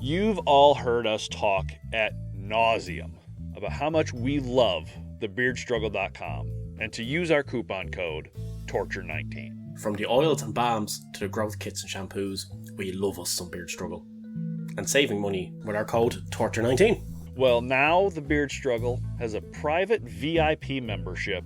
You've all heard us talk ad nauseum about how much we love thebeardstruggle.com and to use our coupon code TORTURE19. From the oils and balms to the growth kits and shampoos, we love us some Beard Struggle. And saving money with our code TORTURE19. Well, now the Beard Struggle has a private VIP membership,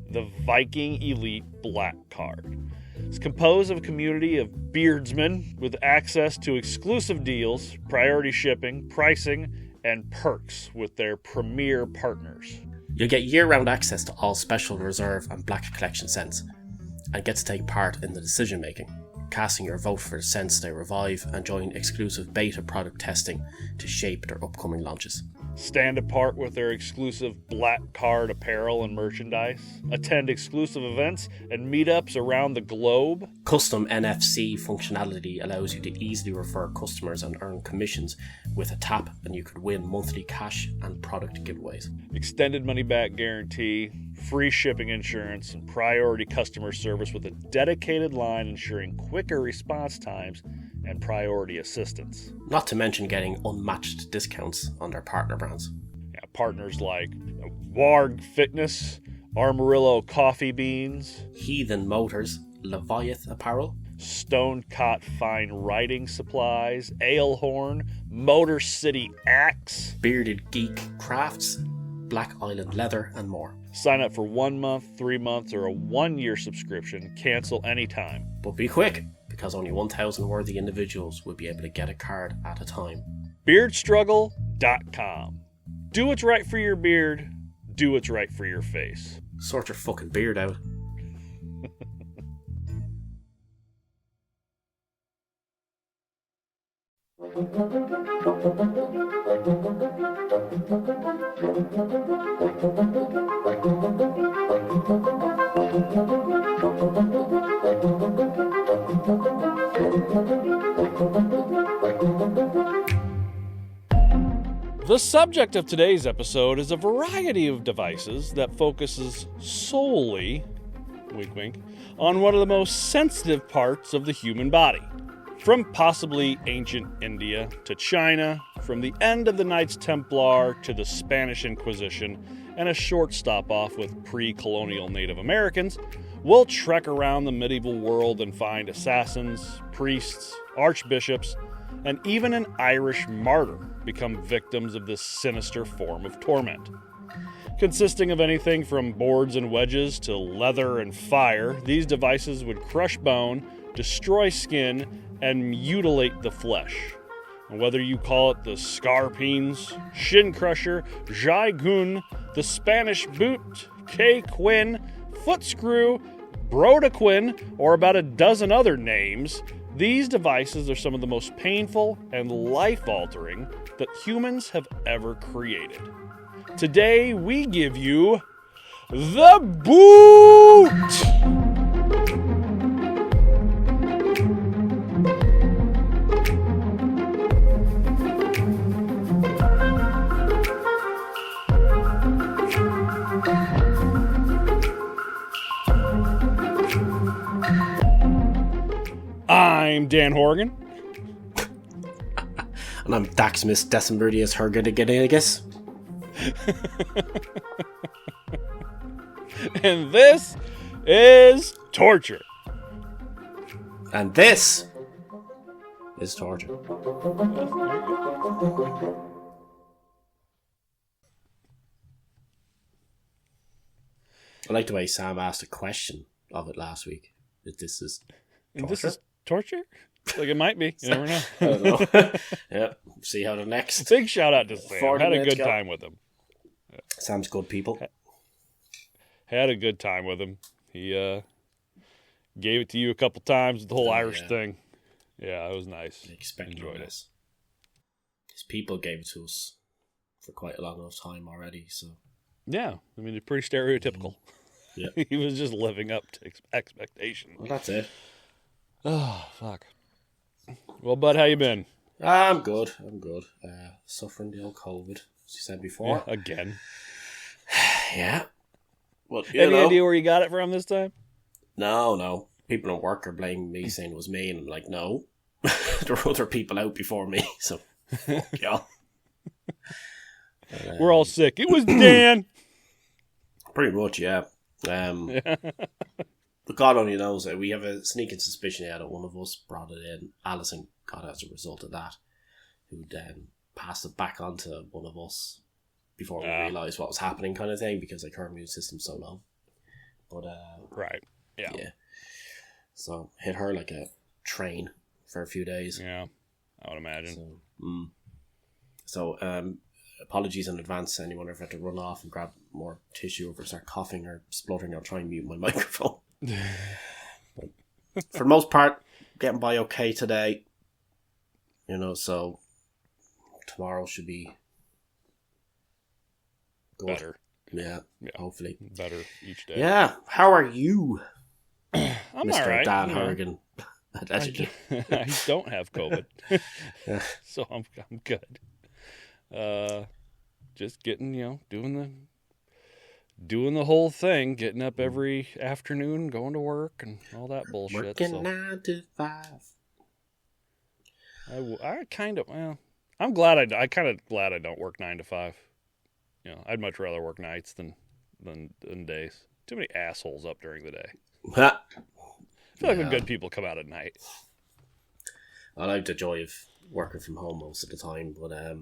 the Viking Elite Black Card. It's composed of a community of beardsmen with access to exclusive deals, priority shipping, pricing, and perks with their premier partners. You'll get year-round access to all special reserve and black collection scents, and get to take part in the decision-making, casting your vote for the scents they revive and join exclusive beta product testing to shape their upcoming launches. Stand apart with their exclusive Black Card apparel and merchandise, attend exclusive events and meetups around the globe. Custom NFC functionality allows you to easily refer customers and earn commissions with a tap, and you could win monthly cash and product giveaways. Extended money-back guarantee, free shipping insurance, and priority customer service with a dedicated line ensuring quicker response times and priority assistance. Not to mention getting unmatched discounts on their partner brands. Yeah, partners like Warg Fitness, Armorillo Coffee Beans, Heathen Motors, Leviath Apparel, Stone Cot Fine Writing Supplies, Alehorn, Motor City Axe, Bearded Geek Crafts, Black Island Leather, and more. Sign up for 1 month, 3 months, or a 1-year subscription. Cancel anytime. But be quick, because only 1,000 worthy individuals will be able to get a card at a time. Beardstruggle.com. Do what's right for your beard. Do what's right for your face. Sort your fucking beard out. The subject of today's episode is a variety of devices that focuses solely, wink wink, on one of the most sensitive parts of the human body. From possibly ancient India to China, from the end of the Knights Templar to the Spanish Inquisition, and a short stop off with pre-colonial Native Americans, we'll trek around the medieval world and find assassins, priests, archbishops, and even an Irish martyr become victims of this sinister form of torment. Consisting of anything from boards and wedges to leather and fire, these devices would crush bone, destroy skin, and mutilate the flesh. And whether you call it the Scarpines, Shin Crusher, Jai Gun, the Spanish Boot, K-Quin, Footscrew, Brodequin, or about a dozen other names, these devices are some of the most painful and life-altering that humans have ever created. Today, we give you the Boot! I'm Dan Horgan. And I'm Daxmis Decembridius Hergedigidigus. And this is Torture. And this is Torture. I like the way Sam asked a question of it last week. That this is torture. This is torture? Like it might be. You never know. I don't know. Yeah. See how the next. Big shout out to Sam. Had a good time with him. Sam's good people. Had a good time with him. He gave it to you a couple times with the whole Irish thing. Yeah, it was nice. Enjoyed it. His people gave it to us for quite a long enough time already. So. Yeah, I mean, it's pretty stereotypical. Yeah. He was just living up to expectations. Well, that's it. Oh, fuck. Well, bud, how you been? I'm good. Suffering the old COVID, as you said before. Yeah, again. Yeah. Well, Any idea where you got it from this time? No. People at work are blaming me, saying it was me, and I'm like, no. There were other people out before me, so Fuck y'all. We're all sick. It was Dan. Pretty much, yeah. But God only knows. We have a sneaking suspicion that one of us brought it in. Alison got as a result of that, who then passed it back on to one of us before we realised what was happening, kind of thing, because like her immune system's so low. But right, yeah. So hit her like a train for a few days. Yeah, I would imagine. So apologies in advance to anyone if I had to run off and grab more tissue or start coughing or spluttering. I'll try and mute my microphone. But for the most part, getting by okay today. You know, so tomorrow should be good. Better. Yeah, hopefully. Better each day. Yeah, how are you, I'm Mr. all right. Dan Horrigan? I don't have COVID, so I'm good. Just getting, doing the whole thing, getting up every afternoon, going to work, and all that bullshit. Working 9 to 5. I kind of, I'm glad I don't work 9 to 5. I'd much rather work nights than days. Too many assholes up during the day. I feel like when good people come out at night. I like the joy of working from home most of the time, but I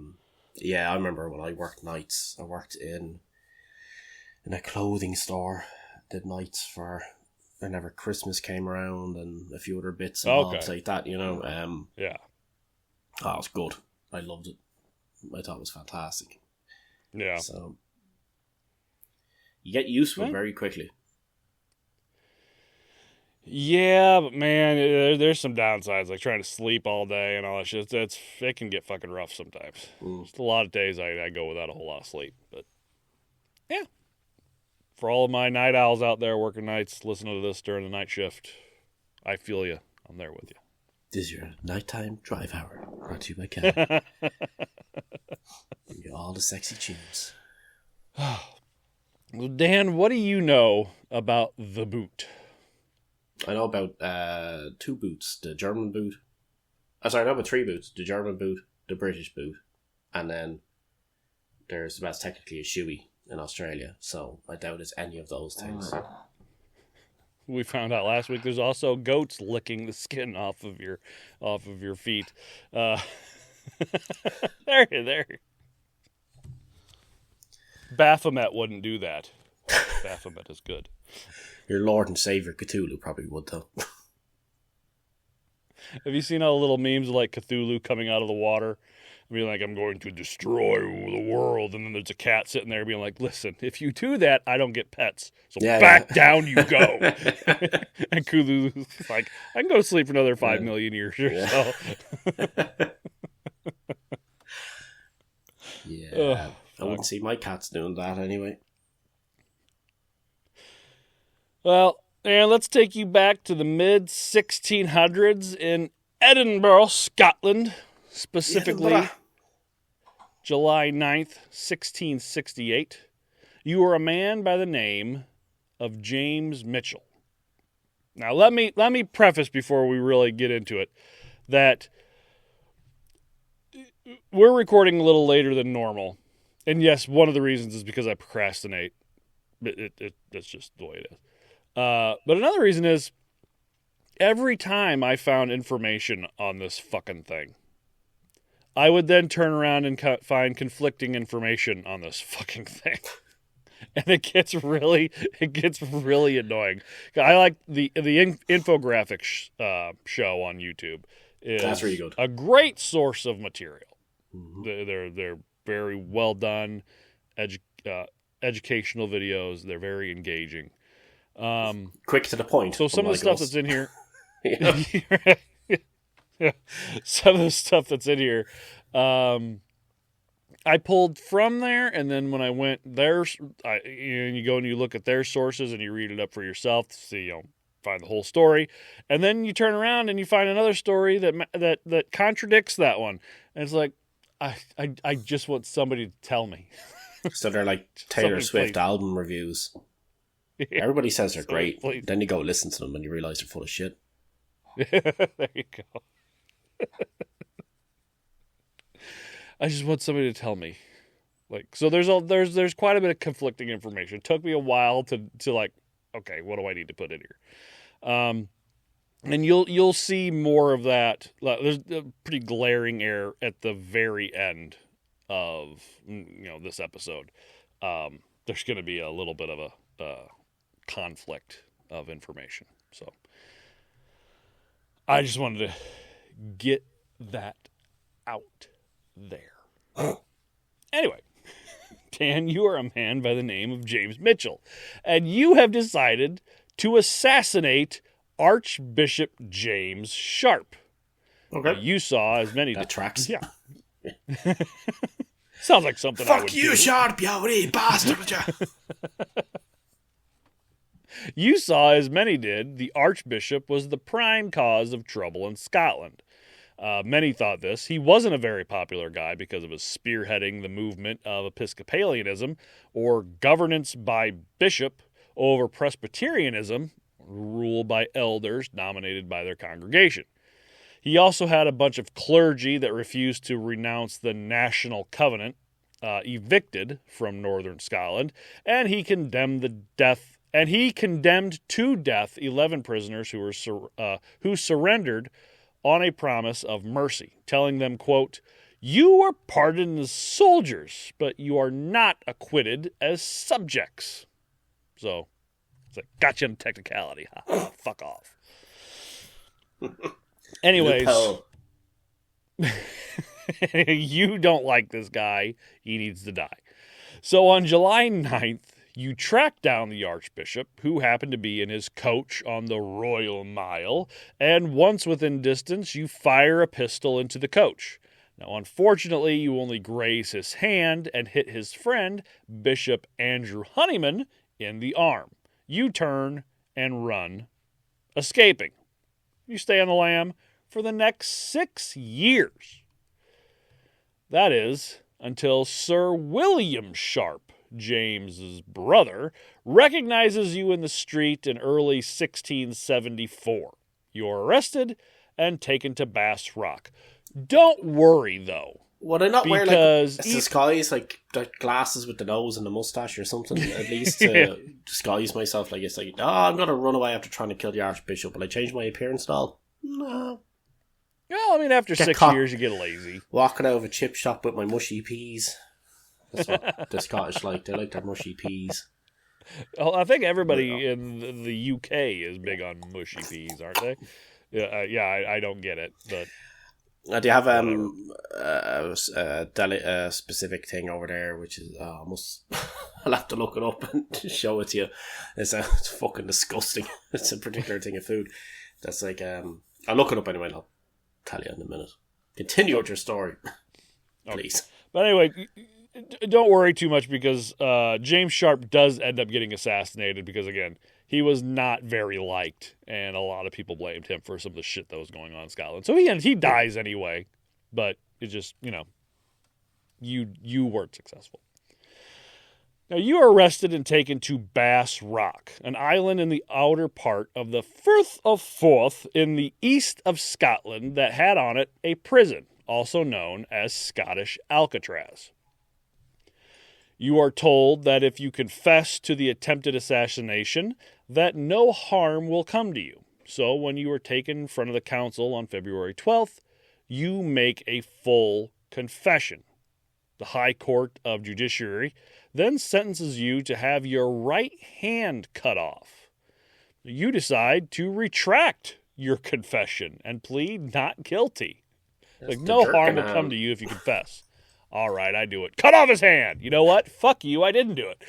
remember when I worked nights. I worked in a clothing store, did nights for whenever Christmas came around and a few other bits and bobs like that, Yeah. Oh, it was good. I loved it. I thought it was fantastic. Yeah. So you get used to it very quickly. Yeah, but man, there's some downsides, like trying to sleep all day and all that shit. It can get fucking rough sometimes. Just a lot of days I go without a whole lot of sleep. But yeah, for all of my night owls out there working nights, listening to this during the night shift, I feel you. I'm there with you. This is your nighttime drive hour, brought to you by Ken. All the sexy tunes. Well, Dan, what do you know about the boot? I know about 2 boots. The German boot. I know about 3 boots. The German boot, the British boot, and then that's technically a shoey in Australia, so I doubt it's any of those things. We found out last week there's also goats licking the skin off of your feet. There. Baphomet wouldn't do that. Baphomet is good. Your Lord and Savior Cthulhu probably would, though. Have you seen all the little memes of like Cthulhu coming out of the water? Being like, I'm going to destroy the world. And then there's a cat sitting there being like, listen, if you do that, I don't get pets. So back down you go. And Cthulhu's like, I can go to sleep for another 5 million years or so. I wouldn't see my cats doing that anyway. Well, and let's take you back to the mid-1600s in Edinburgh, Scotland. Specifically, July 9th, 1668. You were a man by the name of James Mitchell. Now, let me preface before we really get into it that we're recording a little later than normal. And yes, one of the reasons is because I procrastinate. That's just the way it is. But another reason is every time I found information on this fucking thing, I would then turn around and find conflicting information on this fucking thing. And it gets really annoying. I like the infographic show on YouTube. That's really good. A great source of material. Mm-hmm. They're very well done, educational videos. They're very engaging. Quick to the point. So some of the stuff that's in here, some of the stuff that's in here, I pulled from there, and then when I went there, you go and you look at their sources and you read it up for yourself to see, find the whole story, and then you turn around and you find another story that contradicts that one, and it's like, I just want somebody to tell me. So they're like Taylor Swift album reviews. Yeah. Everybody says they're great. Please. Then you go listen to them and you realize they're full of shit. There you go. I just want somebody to tell me. Like, so there's quite a bit of conflicting information. It took me a while to like, okay, what do I need to put in here? And you'll see more of that. There's a pretty glaring error at the very end of this episode. There's going to be a little bit of a conflict of information. So I just wanted to get that out there. Anyway, Dan, you are a man by the name of James Mitchell, and you have decided to assassinate Archbishop James Sharp. Okay. You saw as many... That tracks. Yeah. Sounds like something I would Fuck you, do. Sharp, you wee bastard. You saw, as many did, the Archbishop was the prime cause of trouble in Scotland. Many thought this. He wasn't a very popular guy because of his spearheading the movement of Episcopalianism, or governance by bishop, over Presbyterianism, rule by elders nominated by their congregation. He also had a bunch of clergy that refused to renounce the National Covenant, evicted from northern Scotland, and he condemned to death 11 prisoners who surrendered on a promise of mercy, telling them, quote, "You are pardoned as soldiers, but you are not acquitted as subjects." So, it's like, gotcha in technicality. Fuck off. Anyways, you don't like this guy. He needs to die. So on July 9th, you track down the Archbishop, who happened to be in his coach on the Royal Mile, and once within distance, you fire a pistol into the coach. Now, unfortunately, you only graze his hand and hit his friend, Bishop Andrew Honeyman, in the arm. You turn and run, escaping. You stay on the lam for the next 6 years. That is, until Sir William Sharp, James's brother, recognizes you in the street in early 1674. You are arrested and taken to Bass Rock. Don't worry, though. Would I not wear because like disguise, like glasses with the nose and the mustache or something, at least to disguise myself? Like, it's like, I'm going to run away after trying to kill the Archbishop. Will I change my appearance at all? No. Well, I mean, after Get 6 caught. years, you get lazy. Walking out of a chip shop with my mushy peas. That's what the Scottish like. They like their mushy peas. Well, I think everybody in the UK is big on mushy peas, aren't they? Yeah, I don't get it, but... Do you have a specific thing over there, which is I'll have to look it up and show it to you. It's fucking disgusting. It's a particular thing of food that's like I'll look it up anyway and I'll tell you in a minute. Continue with your story, please. But anyway, don't worry too much because James Sharp does end up getting assassinated because, again, he was not very liked, and a lot of people blamed him for some of the shit that was going on in Scotland. So he dies anyway, but it just, you weren't successful. Now, you are arrested and taken to Bass Rock, an island in the outer part of the Firth of Forth in the east of Scotland that had on it a prison, also known as Scottish Alcatraz. You are told that if you confess to the attempted assassination, that no harm will come to you. So when you are taken in front of the council on February 12th, you make a full confession. The High Court of Judiciary then sentences you to have your right hand cut off. You decide to retract your confession and plead not guilty. Like, no harm will come to you if you confess. All right, I do it. Cut off his hand. You know what? Fuck you. I didn't do it.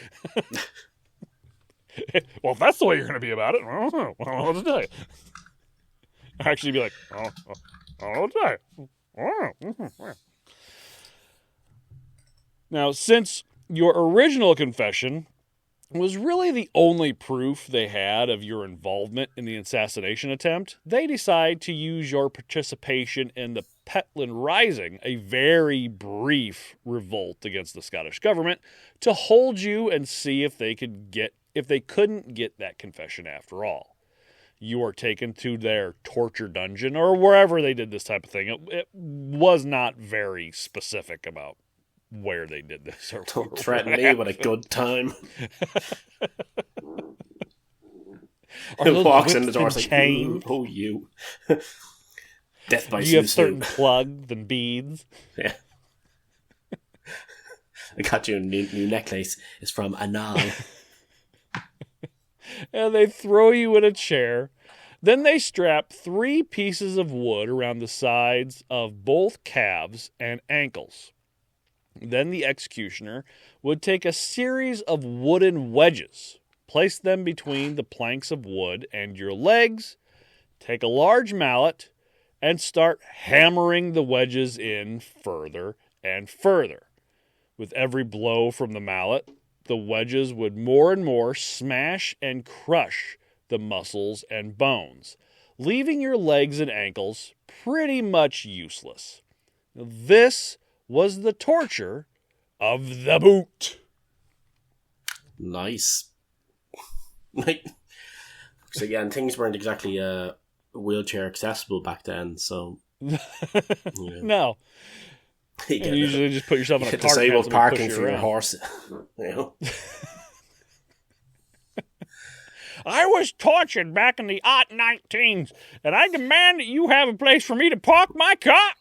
Well, if that's the way you're going to be about it, I don't know what to tell you. Actually be like, I don't know what to tell you. Now, since your original confession was really the only proof they had of your involvement in the assassination attempt, they decide to use your participation in the Petland Rising, a very brief revolt against the Scottish government, to hold you and see if they couldn't get that confession after all. you are taken to their torture dungeon or wherever they did this type of thing. It was not very specific about where they did this. Or Don't threaten me with a good time. He walks in the door, like, oh, you. Death by you have snoo-snoo. certain plugs and beads. Yeah. I got you a new necklace. It's from Anal. And they throw you in a chair. Then they strap 3 pieces of wood around the sides of both calves and ankles. Then the executioner would take a series of wooden wedges, place them between the planks of wood and your legs, take a large mallet, and start hammering the wedges in further and further. With every blow from the mallet, the wedges would more and more smash and crush the muscles and bones, leaving your legs and ankles pretty much useless. This was the torture of the boot. Nice. Like, so again, things weren't exactly wheelchair accessible back then, so... Yeah. No. You usually just put yourself in a cart. Disabled parking for your horse. You know? I was tortured back in the 19s, and I demand that you have a place for me to park my car.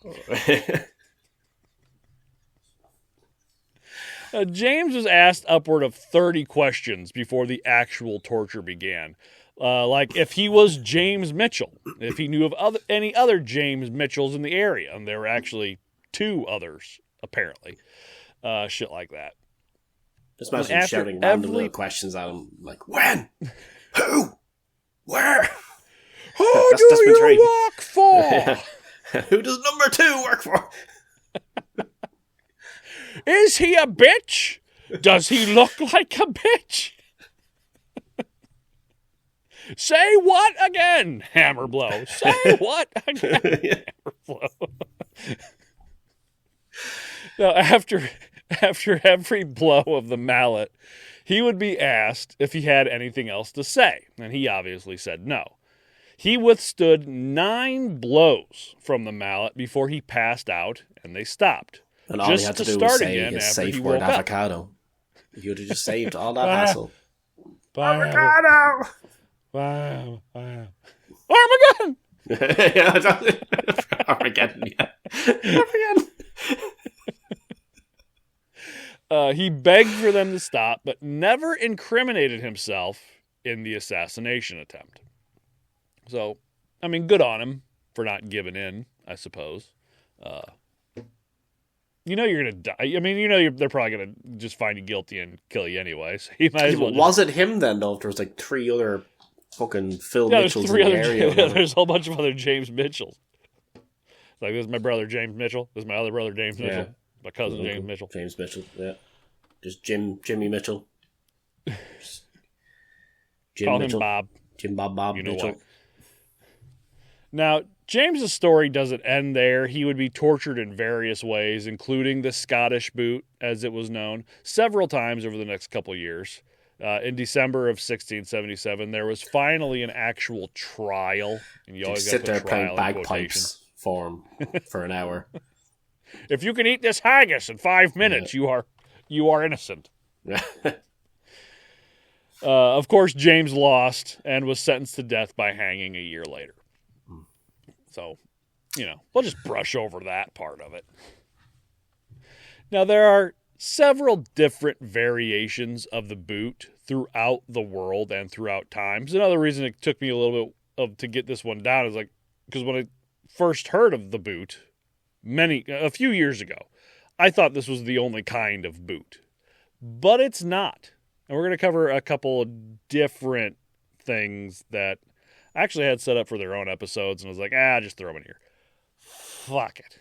James was asked upward of 30 questions before the actual torture began. Like if he was James Mitchell, if he knew of any other James Mitchells in the area, and there were actually 2 others, apparently. Shit like that. Just imagine him shouting random little questions at him, like, when? Who? Where? Who do you work for? Who does number 2 work for? Is he a bitch? Does he look like a bitch? Say what again? Hammer blow. Say what again? Hammer blow. Now, after every blow of the mallet, he would be asked if he had anything else to say, and he obviously said no. He withstood 9 blows from the mallet before he passed out, and they stopped. And all he had to do was say his safe word avocado. He would have just saved all that hassle. Avocado! Wow. Armageddon! Armageddon, yeah. Armageddon. He begged for them to stop, but never incriminated himself in the assassination attempt. So, I mean, good on him for not giving in, I suppose. You know you're going to die. I mean, you know they're probably going to just find you guilty and kill you anyway. So you might as well was it him then, though? If there was like 3 other fucking Phil Mitchells in the area. Yeah, there's a whole bunch of other James Mitchells. Like, this is my brother James Mitchell. This is my other brother James Mitchell. My cousin James Mitchell. James Mitchell, yeah. Just Jimmy Mitchell. Call him Bob. Jim Bob you know Mitchell. What? Now, James's story doesn't end there. He would be tortured in various ways, including the Scottish boot, as it was known, several times over the next couple years. In December of 1677, there was finally an actual trial. And you always sit there playing bagpipes for him for an hour. If you can eat this haggis in 5 minutes, you are innocent. Of course, James lost and was sentenced to death by hanging a year later. So, we'll just brush over that part of it. Now, there are several different variations of the boot throughout the world and throughout times. Another reason it took me a little bit to get this one down is because when I first heard of the boot a few years ago, I thought this was the only kind of boot. But it's not. And we're going to cover a couple of different things that I actually had set up for their own episodes, and I was like, just throw them in here. Fuck it.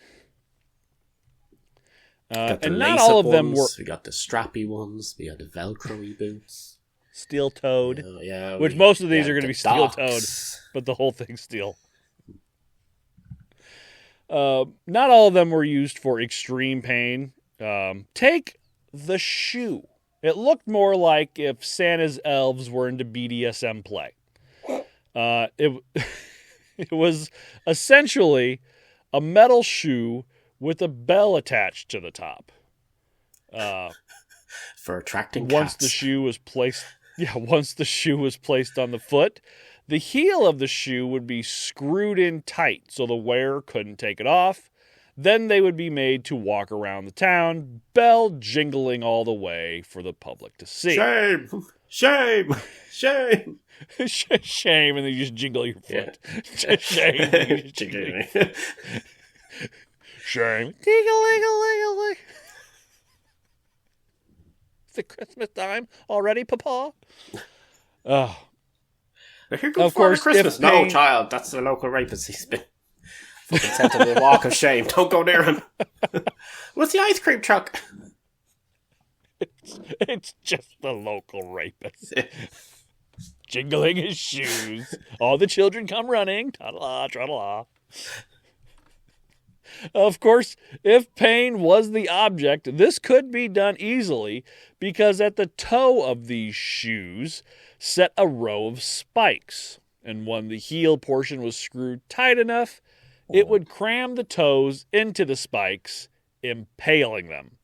And not all of them were... We got the strappy ones. We got the Velcro-y boots. Steel-toed. Yeah. Which most of these are going to be steel-toed, but the whole thing's steel. Not all of them were used for extreme pain. Take the shoe. It looked more like if Santa's elves were into BDSM play. It it was essentially a metal shoe with a bell attached to the top. For attracting Once cats. the shoe was placed on the foot, the heel of the shoe would be screwed in tight so the wearer couldn't take it off. Then they would be made to walk around the town, bell jingling all the way for the public to see. Shame! Shame! Shame! Shame, and then you just jingle your foot. Yeah. Shame. Shame. Ding-a-ling-a-ling-a-ling. Is it Christmas time already, Papa? Here goes Of course, Father Christmas. if No, pain- child, that's the local rapist. He's been fucking sent to the walk of shame. Don't go near him. What's the ice cream truck? It's just the local rapist. Jingling his shoes. All the children come running. Ta-da-la, tra-da-la. Of course, if pain was the object, this could be done easily because at the toe of these shoes set a row of spikes. And when the heel portion was screwed tight enough, it would cram the toes into the spikes, impaling them.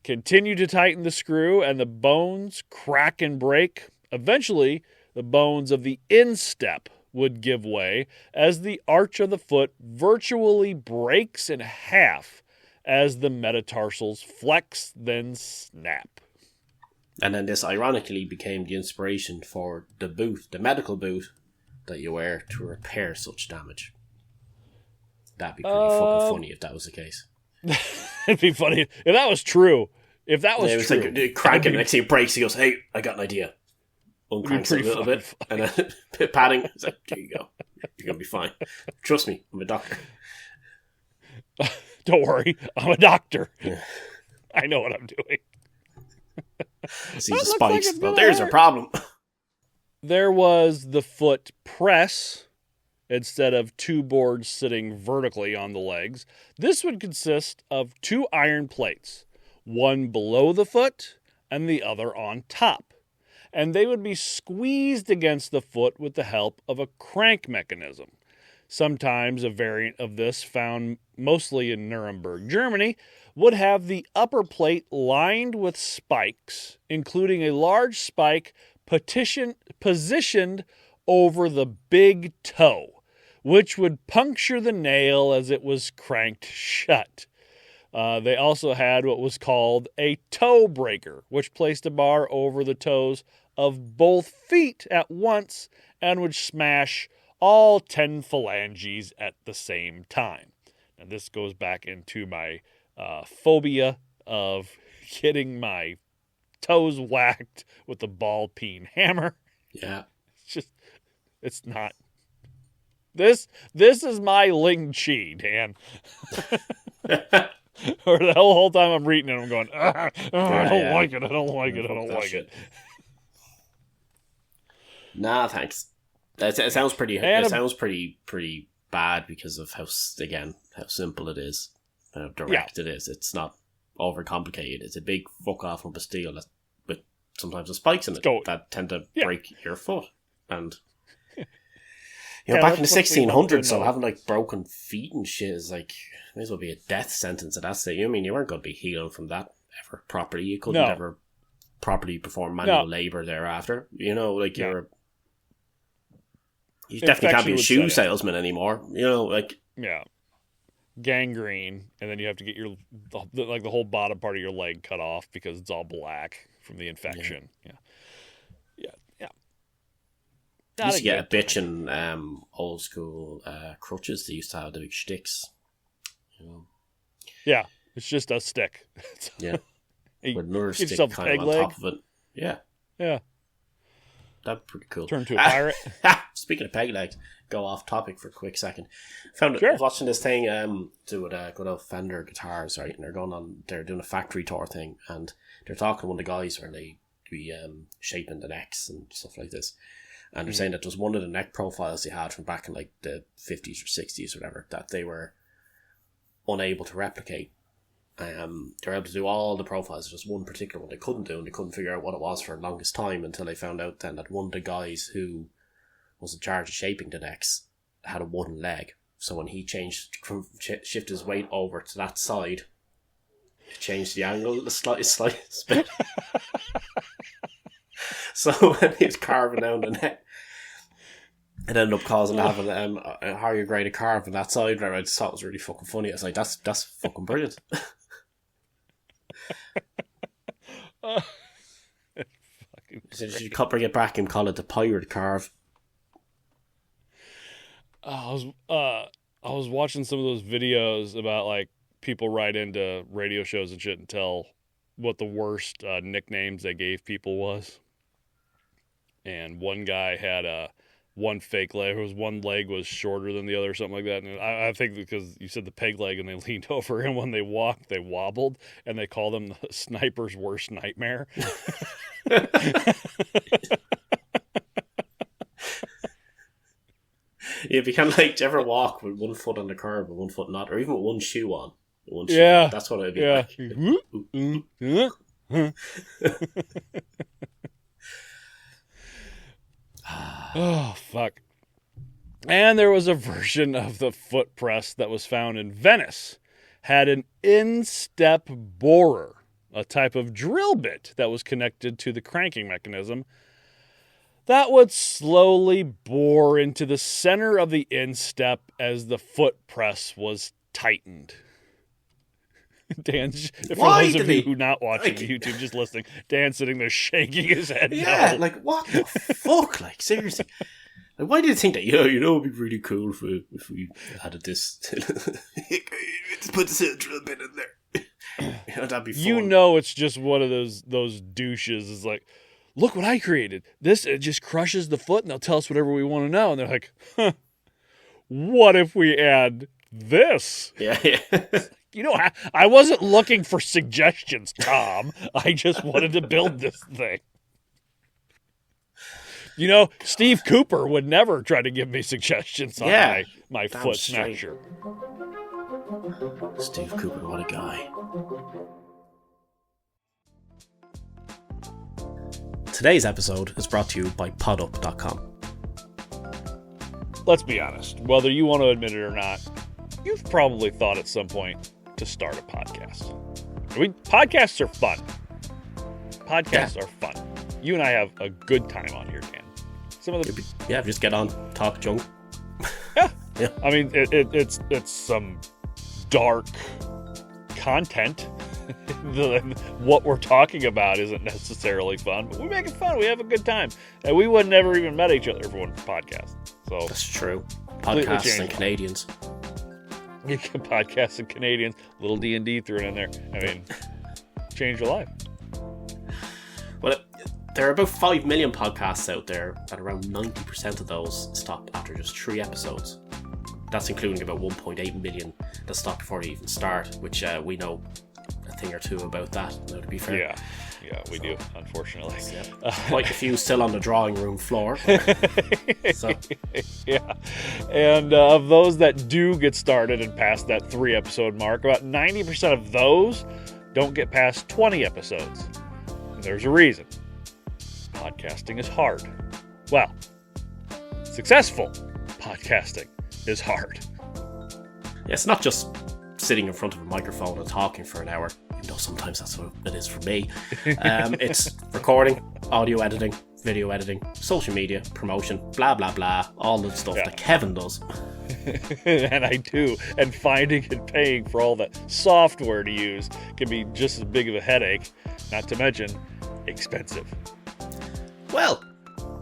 Continue to tighten the screw and the bones crack and break. Eventually, the bones of the instep would give way as the arch of the foot virtually breaks in half as the metatarsals flex, then snap. And then this ironically became the inspiration for the boot, the medical boot that you wear to repair such damage. That'd be pretty fucking funny if that was the case. It'd be funny if that was true. If that was It was true. like cranking, next thing it breaks, he goes, "Hey, I got an idea." Uncranks it a little bit, and then bit padding. It's like, there you go. You're gonna be fine. Trust me, I'm a doctor. Don't worry, I'm a doctor. Yeah. I know what I'm doing. See That the looks like spikes. it's Well, gonna there's a hurt. problem. There was the foot press instead of two boards sitting vertically on the legs. This would consist of two iron plates, one below the foot and the other on top. And they would be squeezed against the foot with the help of a crank mechanism. Sometimes a variant of this, found mostly in Nuremberg, Germany, would have the upper plate lined with spikes, including a large spike positioned over the big toe, which would puncture the nail as it was cranked shut. They also had what was called a toe breaker, which placed a bar over the toes of both feet at once and would smash all 10 phalanges at the same time. And this goes back into my phobia of getting my toes whacked with a ball peen hammer. Yeah. It's not. This is my Ling Chi, Dan. Or the whole time I'm reading it, I'm going, I don't like it. I don't like it. I don't like it. Nah, thanks. It sounds pretty. And It sounds pretty bad because of how simple it is, how direct it is. It's not overcomplicated. It's a big fuck off lump of steel with sometimes the spikes in it that tend to break your foot. And back in the 1600s, so having like broken feet and shit is like may as well be a death sentence at that stage. I mean, you weren't going to be healing from that ever properly. You couldn't ever properly perform manual labor thereafter. You definitely can't be a shoe salesman anymore. Gangrene, and then you have to get the whole bottom part of your leg cut off because it's all black from the infection. Yeah. You used to get a bitch in old school crutches. They used to have the big sticks. Yeah, it's just a stick. Yeah, with another Get stick yourself a kind peg of on leg. top of it. Yeah, that'd be pretty cool. Turn to a pirate. Speaking of peg legs, go off topic for a quick second. I was watching this thing with good old Fender guitars, right? And they're doing a factory tour thing, and they're talking to one of the guys where they be shaping the necks and stuff like this. And they're saying that was one of the neck profiles they had from back in like the 50s or 60s or whatever that they were unable to replicate. They were able to do all the profiles. There's just one particular one they couldn't do, and they couldn't figure out what it was for the longest time until they found out then that one of the guys who was in charge of shaping the necks, had a wooden leg. So when he shifted his weight over to that side, it changed the angle a slight bit. So when he was carving down the neck, it ended up causing having a higher grade of carve on that side. I just thought it was really fucking funny. I was like, that's fucking brilliant. So you could bring it back and call it the pirate carve. I was watching some of those videos about like people write into radio shows and shit and tell what the worst nicknames they gave people was. And one guy had one fake leg. One leg was shorter than the other, or something like that. And I think because you said the peg leg, and they leaned over, and when they walked, they wobbled, and they called them the sniper's worst nightmare. Yeah, if you kind of like, do you ever walk with one foot on the curb and one foot not, or even with one shoe on? Yeah, that's what it'd be like. Oh, fuck. And there was a version of the foot press that was found in Venice. Had an instep borer, a type of drill bit that was connected to the cranking mechanism that would slowly bore into the center of the instep as the foot press was tightened. Dan's, for those of you who are not watching YouTube, just listening, Dan's sitting there shaking his head. Yeah, no. like, what the fuck? Like, seriously. Like, why did you think that? Yeah, you know, it'd be really cool if we added this. Let's put this drill bit in there. You know, that'd be fun. You know, it's just one of those douches is like, look what I created. This, it just crushes the foot and they'll tell us whatever we want to know. And they're like, huh, what if we add this? Yeah. You know, I wasn't looking for suggestions, Tom. I just wanted to build this thing. You know, Steve Cooper would never try to give me suggestions on my foot smasher. Steve Cooper, what a guy. Today's episode is brought to you by podup.com. Let's be honest, whether you want to admit it or not, you've probably thought at some point to start a podcast. I mean, podcasts are fun. Podcasts are fun. You and I have a good time on here, Dan. Some of the just get on, talk junk. Yeah. I mean, it's some dark content. What we're talking about isn't necessarily fun, but we make it fun. We have a good time, and we would never even met each other for one podcast. So that's true. Podcasts and Canadians. Podcasts and Canadians, little D&D thrown in there. I mean, change your life. Well, there are about 5 million podcasts out there, and around 90% of those stop after just 3 episodes. That's including about 1.8 million that stop before they even start, which we know a thing or two about that, now, to be fair. Yeah, we do, unfortunately. Yeah. Quite a few still on the drawing room floor. So. Yeah. And of those that do get started and past that 3 episode mark, about 90% of those don't get past 20 episodes. And there's a reason. Podcasting is hard. Well, successful podcasting is hard. Yeah, it's not just sitting in front of a microphone and talking for an hour, even though sometimes that's what it is for me. It's recording, audio editing, video editing, social media, promotion, blah, blah, blah, all the stuff that Kevin does. And I do. And finding and paying for all that software to use can be just as big of a headache, not to mention expensive. Well,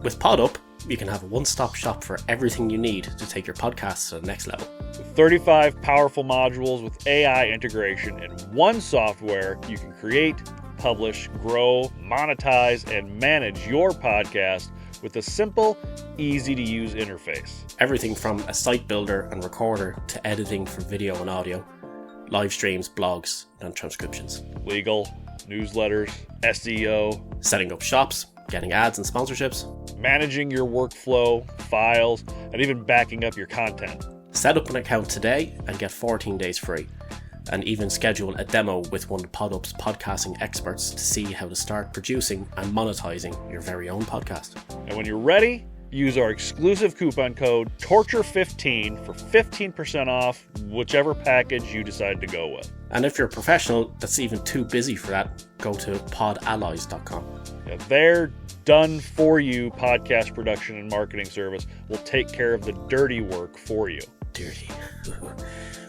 with PodUp, you can have a one-stop shop for everything you need to take your podcast to the next level. With 35 powerful modules with AI integration in one software, you can create, publish, grow, monetize, and manage your podcast with a simple, easy-to-use interface. Everything from a site builder and recorder to editing for video and audio, live streams, blogs, and transcriptions. Legal, newsletters, SEO. Setting up shops, getting ads and sponsorships. Managing your workflow, files, and even backing up your content. Set up an account today and get 14 days free. And even schedule a demo with one of PodUp's podcasting experts to see how to start producing and monetizing your very own podcast. And when you're ready, use our exclusive coupon code TORTURE15 for 15% off whichever package you decide to go with. And if you're a professional that's even too busy for that, go to podallies.com. Yeah, their done-for-you podcast production and marketing service will take care of the dirty work for you. Dirty.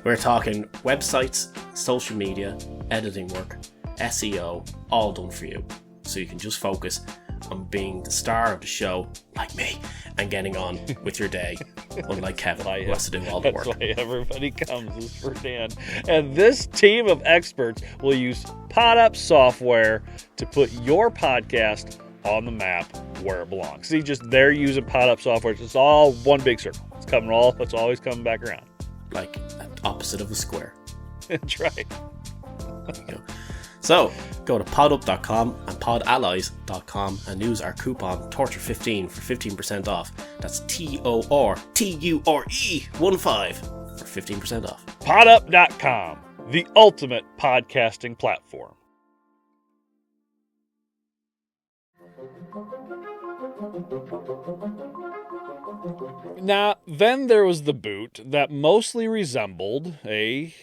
We're talking websites, social media, editing work, SEO, all done for you. So you can just focus on being the star of the show, like me, and getting on with your day, unlike Kevin, who has to do all the work. That's why everybody comes is for Dan. And this team of experts will use PodUp software to put your podcast on the map where it belongs. See, just they're using PodUp software. It's all one big circle. It's always coming back around. Like opposite of a square. That's right. There you go. So, go to podup.com and podallies.com and use our coupon TORTURE15 for 15% off. That's TORTURE15 for 15% off. Podup.com, the ultimate podcasting platform. Now, then there was the boot that mostly resembled a,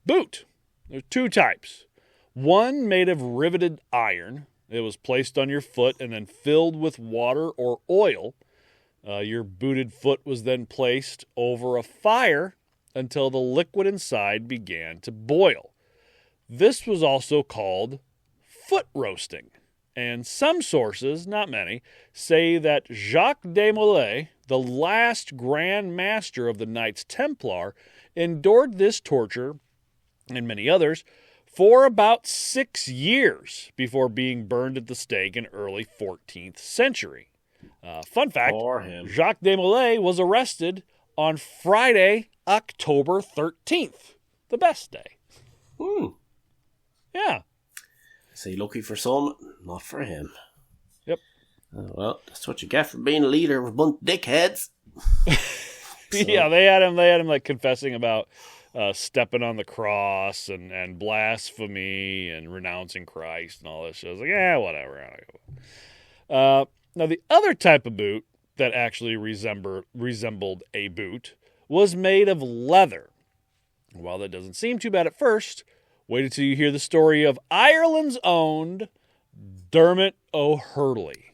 boot. There's two types. One made of riveted iron. It was placed on your foot and then filled with water or oil. Your booted foot was then placed over a fire until the liquid inside began to boil. This was also called foot roasting. And some sources, not many, say that Jacques de Molay, the last Grand Master of the Knights Templar, endured this torture, and many others, for about 6 years before being burned at the stake in early 14th century. Fun fact, Jacques de Molay was arrested on Friday, October 13th. The best day. Yeah. So lucky for some, not for him. Yep. Well, that's what you get for being a leader of a bunch of dickheads. Yeah, they had him like confessing about stepping on the cross and blasphemy and renouncing Christ and all this shit. I was like, whatever. Now, the other type of boot that actually resembled a boot was made of leather. While that doesn't seem too bad at first, wait until you hear the story of Ireland's own Dermot O'Hurley.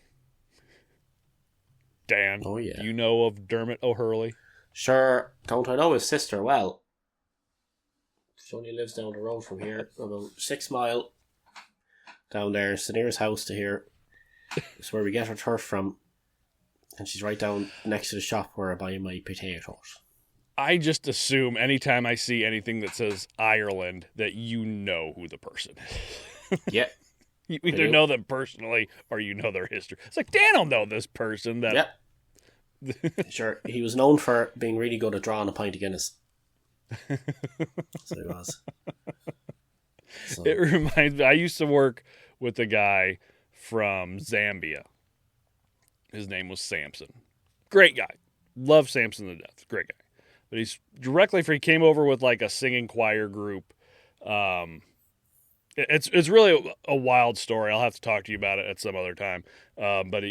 Dan, do you know of Dermot O'Hurley? Sure. Don't I know his sister well? She only lives down the road from here, about 6 miles down there. It's the nearest house to here. It's where we get our turf from. And she's right down next to the shop where I buy my potatoes. I just assume anytime I see anything that says Ireland that you know who the person is. Yeah. You either know them personally or you know their history. It's like, Dan will know this person. Yeah. Sure. He was known for being really good at drawing a pint of Guinness. So he was. So. It reminds me, I used to work with a guy from Zambia. His name was Samson. Great guy. Love Samson to death. Great guy. But he came over with like a singing choir group. It's really a wild story. I'll have to talk to you about it at some other time. But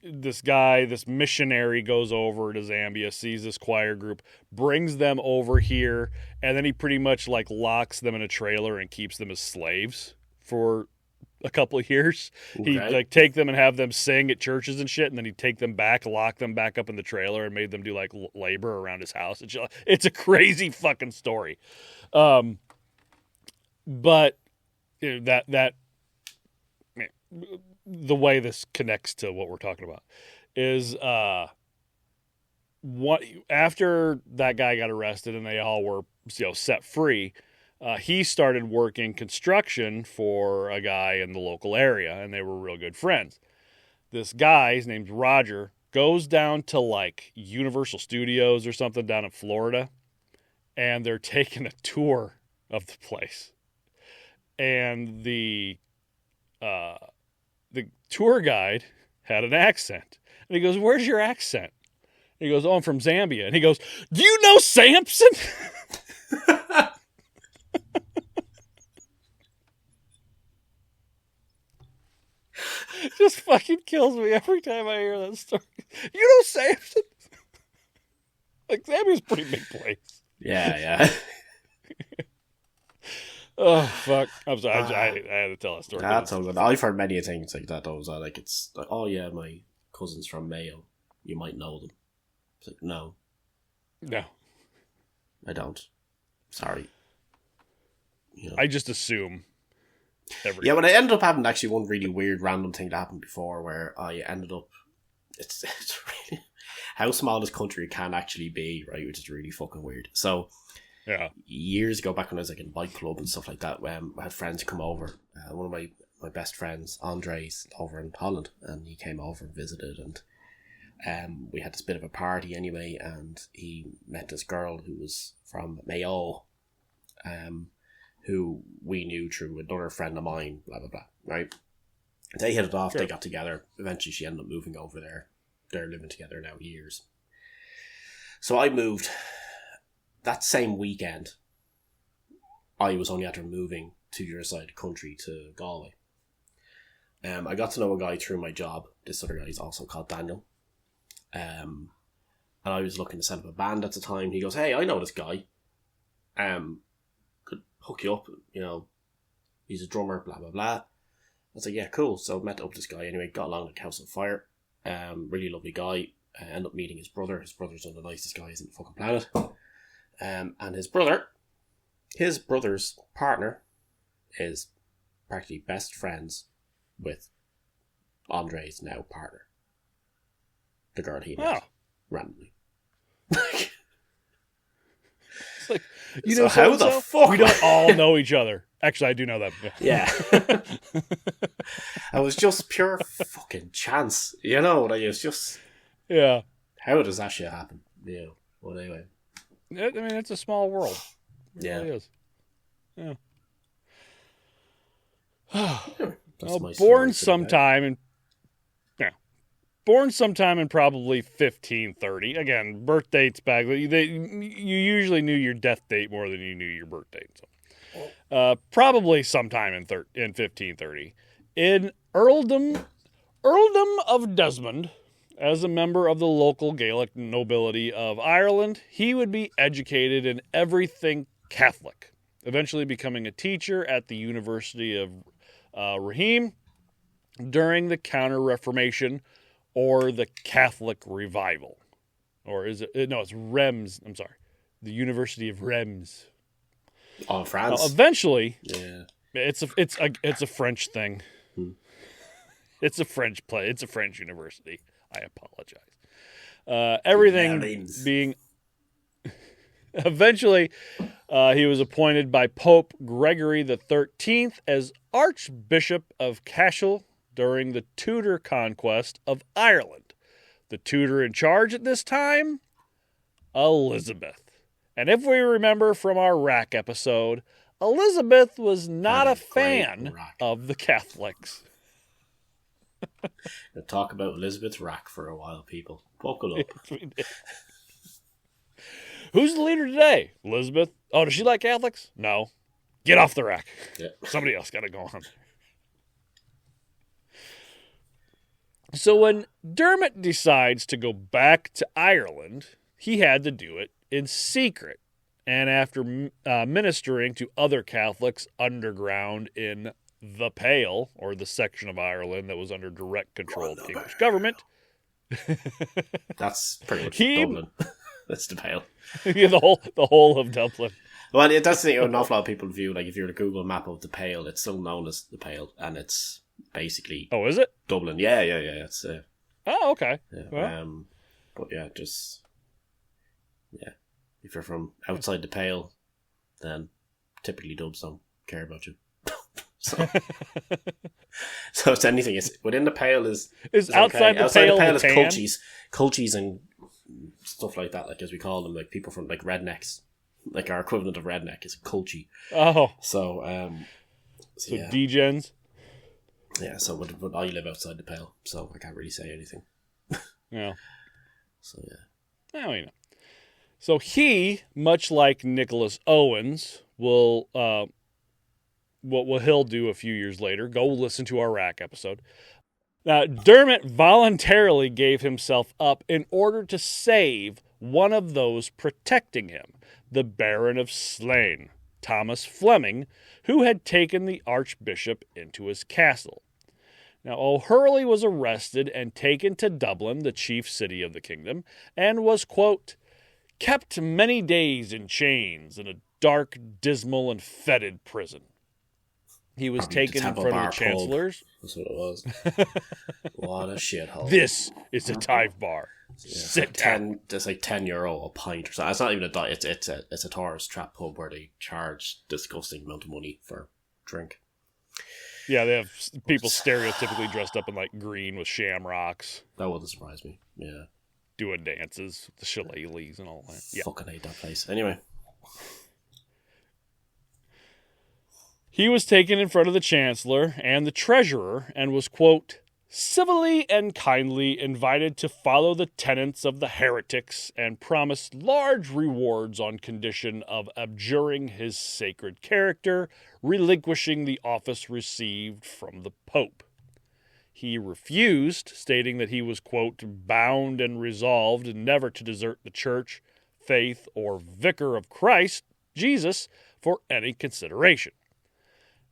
this missionary goes over to Zambia, sees this choir group, brings them over here, and then he pretty much like locks them in a trailer and keeps them as slaves for a couple of years. Okay. He'd like take them and have them sing at churches and shit, and then he'd take them back, lock them back up in the trailer, and made them do like labor around his house. It's a crazy fucking story. But you know, that the way this connects to what we're talking about is after that guy got arrested and they all were set free, he started working construction for a guy in the local area, and they were real good friends. This guy, his name's Roger, goes down to like Universal Studios or something down in Florida, and they're taking a tour of the place. And the tour guide had an accent. And he goes, "Where's your accent?" And he goes, "Oh, I'm from Zambia." And he goes, "Do you know Samson?" just fucking kills me every time I hear that story. You know Samson? Like, Sammy's a pretty big place. Yeah. Oh, fuck. I'm sorry. I had to tell that story. That's all good. I've heard many things like that, though. So, like, it's like, oh, yeah, my cousin's from Mayo. You might know them. It's like, no. No. I don't. Sorry. You know. I just assume. Yeah, but I ended up having actually one really weird random thing that happened before where I ended up... It's really... How small this country can actually be, right? Which is really fucking weird. So... Yeah. Years ago, back when I was like in bike club and stuff like that, I had friends come over. One of my best friends, Andre's, over in Holland, and he came over and visited, and we had this bit of a party anyway, and he met this girl who was from Mayo, who we knew through another friend of mine, blah, blah, blah, right? They hit it off, They got together. Eventually she ended up moving over there. They're living together now years. So I moved... That same weekend, I was only after moving to your side of the country to Galway. I got to know a guy through my job. This other guy is also called Daniel. And I was looking to set up a band at the time. He goes, hey, I know this guy. Could hook you up, you know. He's a drummer, blah, blah, blah. I was like, yeah, cool. So I met up with this guy anyway. Got along like House on Fire. Really lovely guy. Ended up meeting his brother. His brother's one of the nicest guys in the fucking planet. And his brother's partner is practically best friends with Andre's now partner. The girl he met randomly. It's like, you so know, how the fuck? We don't all know each other. Actually, I do know that. Yeah. It was just pure fucking chance. You know, like, it's just... Yeah. How does that shit happen? You know, well, anyway. I mean, it's a small world. It really is. Yeah. Well, born sometime in probably 1530. Again, birth dates back. You usually knew your death date more than you knew your birth date. So, probably sometime in 1530, in Earldom of Desmond. As a member of the local Gaelic nobility of Ireland, he would be educated in everything Catholic, eventually becoming a teacher at the University of Rahim during the Counter-Reformation or the Catholic Revival. Or is it? No, it's Reims. I'm sorry. The University of Reims. Oh, France. Eventually, yeah. It's a French thing. It's a French play. It's a French university. I apologize. Everything being... Eventually, he was appointed by Pope Gregory XIII as Archbishop of Cashel during the Tudor conquest of Ireland. The Tudor in charge at this time? Elizabeth. And if we remember from our Rack episode, Elizabeth was not a fan of the Catholics. We'll talk about Elizabeth's rack for a while, people. Buckle up. Who's the leader today? Elizabeth? Oh, does she like Catholics? No. Get off the rack. Yeah. Somebody else got to go on. So when Dermot decides to go back to Ireland, he had to do it in secret. And after ministering to other Catholics underground in the Pale, or the section of Ireland that was under direct control of the English government. That's pretty much Dublin. That's the Pale. Yeah, the whole of Dublin. Well, that's the thing an awful lot of people view. Like, if you're a Google map of the Pale, it's still known as the Pale, and it's basically... Oh, is it? Dublin. Yeah. It's, oh, okay. Yeah, well. But yeah, just... Yeah. If you're from outside the Pale, then typically Dubs don't care about you. So it's anything. It's within the Pale is outside okay. the Pale. The Pale is culchies and stuff like that. Like, as we call them, like people from like rednecks. Like, our equivalent of redneck is culchie. Oh, so yeah. Degens. Yeah, but I live outside the Pale, so I can't really say anything. Yeah. So yeah. Now you know. So he, much like Nicholas Owens, will what he'll do a few years later, go listen to our Rack episode. Now, Dermot voluntarily gave himself up in order to save one of those protecting him, the Baron of Slane, Thomas Fleming, who had taken the Archbishop into his castle. Now, O'Hurley was arrested and taken to Dublin, the chief city of the kingdom, and was, quote, kept many days in chains in a dark, dismal, and fetid prison. He was taken in front of the chancellors. That's what it was. What a shithole. This is a dive bar. Yeah, Sit down. It's like €10 a pint or something. It's not even a diet. It's a tourist trap pub where they charge disgusting amount of money for drink. Yeah, they have people stereotypically dressed up in like green with shamrocks. That wouldn't surprise me. Yeah. Doing dances, the shillelaghs and all that. Yeah. Fucking hate that place. Anyway. He was taken in front of the chancellor and the treasurer and was, quote, civilly and kindly invited to follow the tenets of the heretics and promised large rewards on condition of abjuring his sacred character, relinquishing the office received from the Pope. He refused, stating that he was, quote, bound and resolved never to desert the church, faith, or vicar of Christ, Jesus, for any consideration.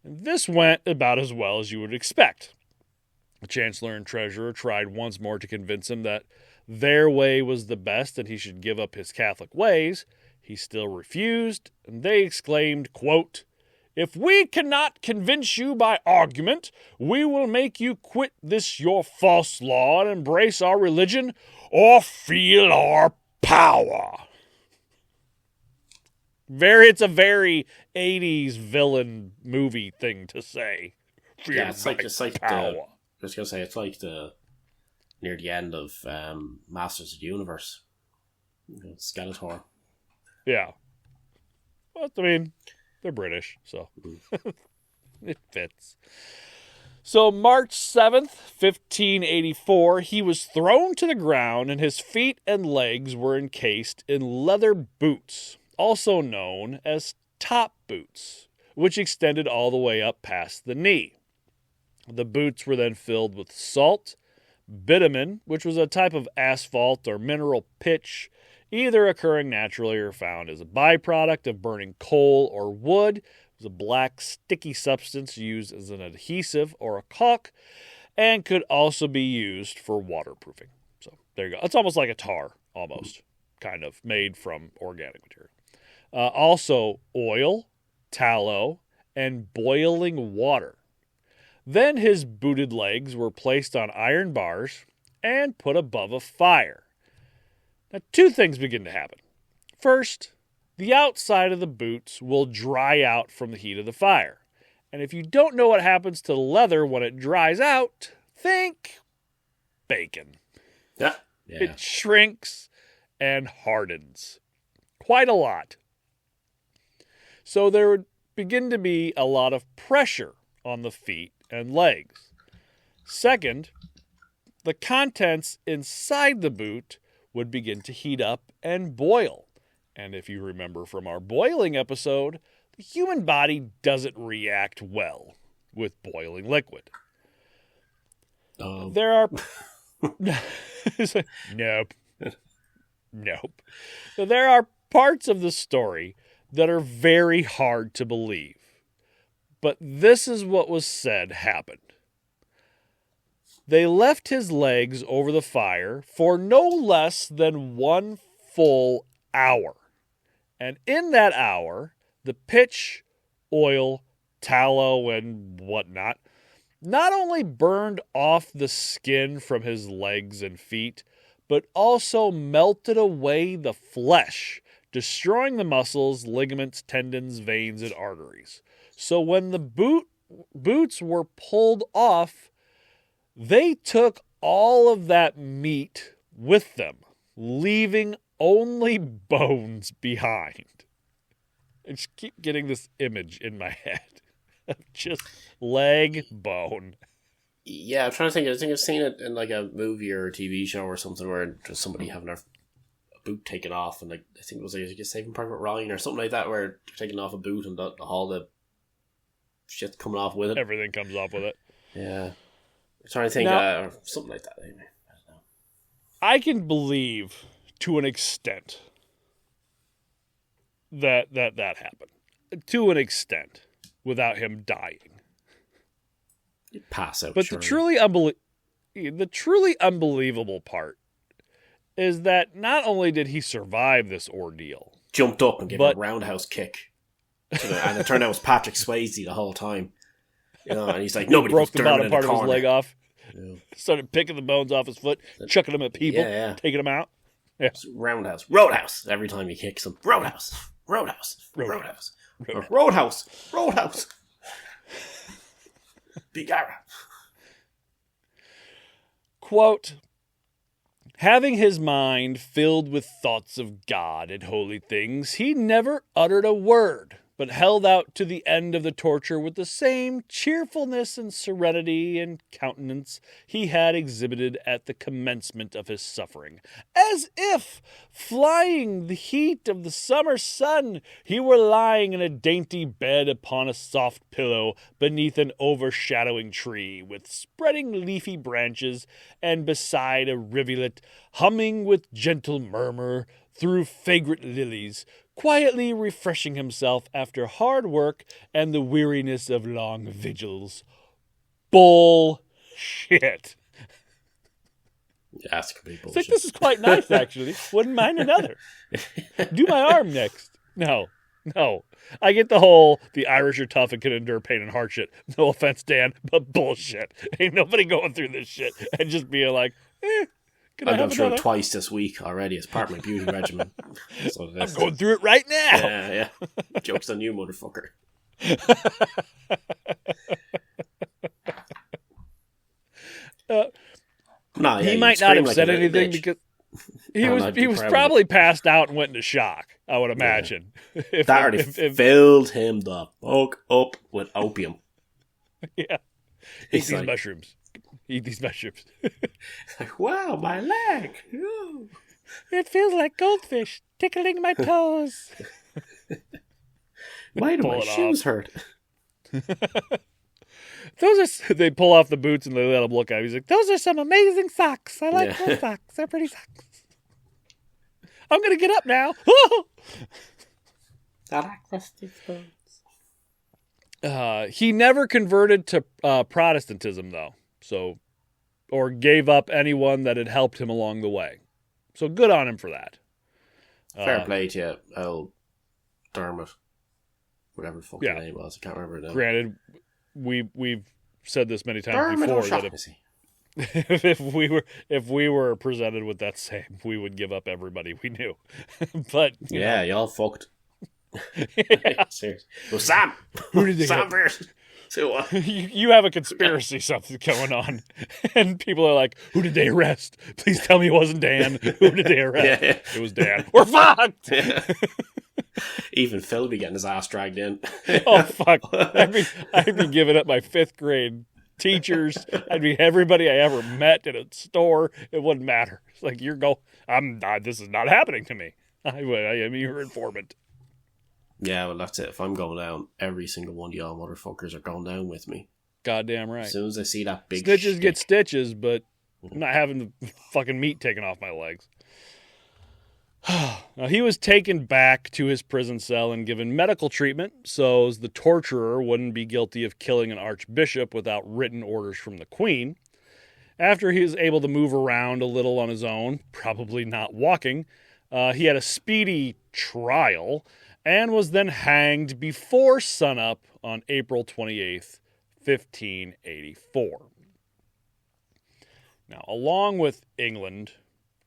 This went about as well as you would expect. The chancellor and treasurer tried once more to convince him that their way was the best and he should give up his Catholic ways. He still refused, and they exclaimed, quote, if we cannot convince you by argument, we will make you quit this your false law and embrace our religion or feel our power. It's a very 80s villain movie thing to say. Yeah, it's like power. I was gonna say it's like near the end of Masters of the Universe. Skeletor. Yeah. Well, I mean, they're British, so it fits. So March 7th, 1584, he was thrown to the ground and his feet and legs were encased in leather boots, also known as top boots, which extended all the way up past the knee. The boots were then filled with salt, bitumen, which was a type of asphalt or mineral pitch, either occurring naturally or found as a byproduct of burning coal or wood. It was a black, sticky substance used as an adhesive or a caulk, and could also be used for waterproofing. So there you go. It's almost like a tar, almost, kind of, made from organic material. Also, oil, tallow, and boiling water. Then his booted legs were placed on iron bars and put above a fire. Now, two things begin to happen. First, the outside of the boots will dry out from the heat of the fire. And if you don't know what happens to the leather when it dries out, think bacon. Yeah. It shrinks and hardens. Quite a lot. So there would begin to be a lot of pressure on the feet and legs. Second, the contents inside the boot would begin to heat up and boil. And if you remember from our boiling episode, the human body doesn't react well with boiling liquid. There are... Nope. Nope. There are parts of the story that are very hard to believe. But this is what was said happened. They left his legs over the fire for no less than 1 full hour. And in that hour, the pitch, oil, tallow, and whatnot not only burned off the skin from his legs and feet, but also melted away the flesh, destroying the muscles, ligaments, tendons, veins, and arteries. So when the boots were pulled off, they took all of that meat with them, leaving only bones behind. I just keep getting this image in my head of just leg, bone. Yeah, I'm trying to think. I think I've seen it in like a movie or a TV show or something where just somebody having their boot taken off, and like I think it was like Saving Private Ryan or something like that, where they're taking off a boot and all the shit's coming off with it. Everything comes off with it. Yeah. trying to think, Now- something like that. Anyway, I don't know. I can believe to an extent that happened. To an extent, without him dying. You'd pass out. But surely. the truly unbelievable part is that not only did he survive this ordeal, Jumped up and gave a roundhouse kick. And it turned out it was Patrick Swayze the whole time. You know, and he's like, nobody broke was the Dermot bottom in part the of his corner. leg off, Yeah. started picking the bones off his foot, chucking them at people, Yeah. taking them out. Yeah. It's Roadhouse. Every time he kicks him. Roadhouse. Bigara. Quote, having his mind filled with thoughts of God and holy things, he never uttered a word, but held out to the end of the torture with the same cheerfulness and serenity and countenance he had exhibited at the commencement of his suffering, as if, flying the heat of the summer sun, he were lying in a dainty bed upon a soft pillow beneath an overshadowing tree, with spreading leafy branches, and beside a rivulet, humming with gentle murmur through fragrant lilies, quietly refreshing himself after hard work and the weariness of long vigils. Bullshit. Yeah, that's complete It's like, bullshit. this is quite nice, actually. Wouldn't mind another. Do my arm next. No. I get the Irish are tough and can endure pain and hardship. No offense, Dan, but bullshit. Ain't nobody going through this shit and just being like, can I I've have gone through it another? twice this week already as part of my beauty regimen. So I'm going through it right now. Yeah. Joke's on you, motherfucker. No, yeah, He you might not scream have like said a little anything bitch. because And I'd be he was proud of probably passed out and went into shock, I would imagine. If- That already if- filled him the fuck up with opium. yeah. Eat He's these like, mushrooms. Eat these mushrooms. like, wow, my leg. Ooh. It feels like goldfish tickling my toes. Why do Pull my it shoes hurt? They pull off the boots and they let him look at him. He's like, those are some amazing socks. I like those socks. They're pretty socks. I'm going to get up now. I like rusty spoons. He never converted to Protestantism, though. Or gave up anyone that had helped him along the way. So good on him for that. Fair play to you, old Dermot. Whatever the fuck Yeah. your name was. I can't remember it now. Granted, we've said this many times Dermot before that O'Hurley. if we were presented with that same, we would give up everybody we knew. But you Yeah, know, y'all fucked. Seriously. Well, Sam! Who did they Sam get? first. So what? you have a conspiracy something going on, and people are like, "Who did they arrest? Please tell me it wasn't Dan. Who did they arrest? Yeah. It was Dan. We're fucked." Even Phil be getting his ass dragged in. Oh fuck! I'd be giving up my 5th grade teachers. I'd be everybody I ever met in a store. It wouldn't matter. It's like this is not happening to me. I am your informant. Yeah, well, that's it. If I'm going down, every single one of y'all motherfuckers are going down with me. Goddamn right. As soon as I see that big Snitches get shtick. stitches, but I'm not having the fucking meat taken off my legs. Now, he was taken back to his prison cell and given medical treatment so as the torturer wouldn't be guilty of killing an archbishop without written orders from the queen. After he was able to move around a little on his own, probably not walking, he had a speedy trial and was then hanged before sunup on April 28th, 1584. Now, along with England,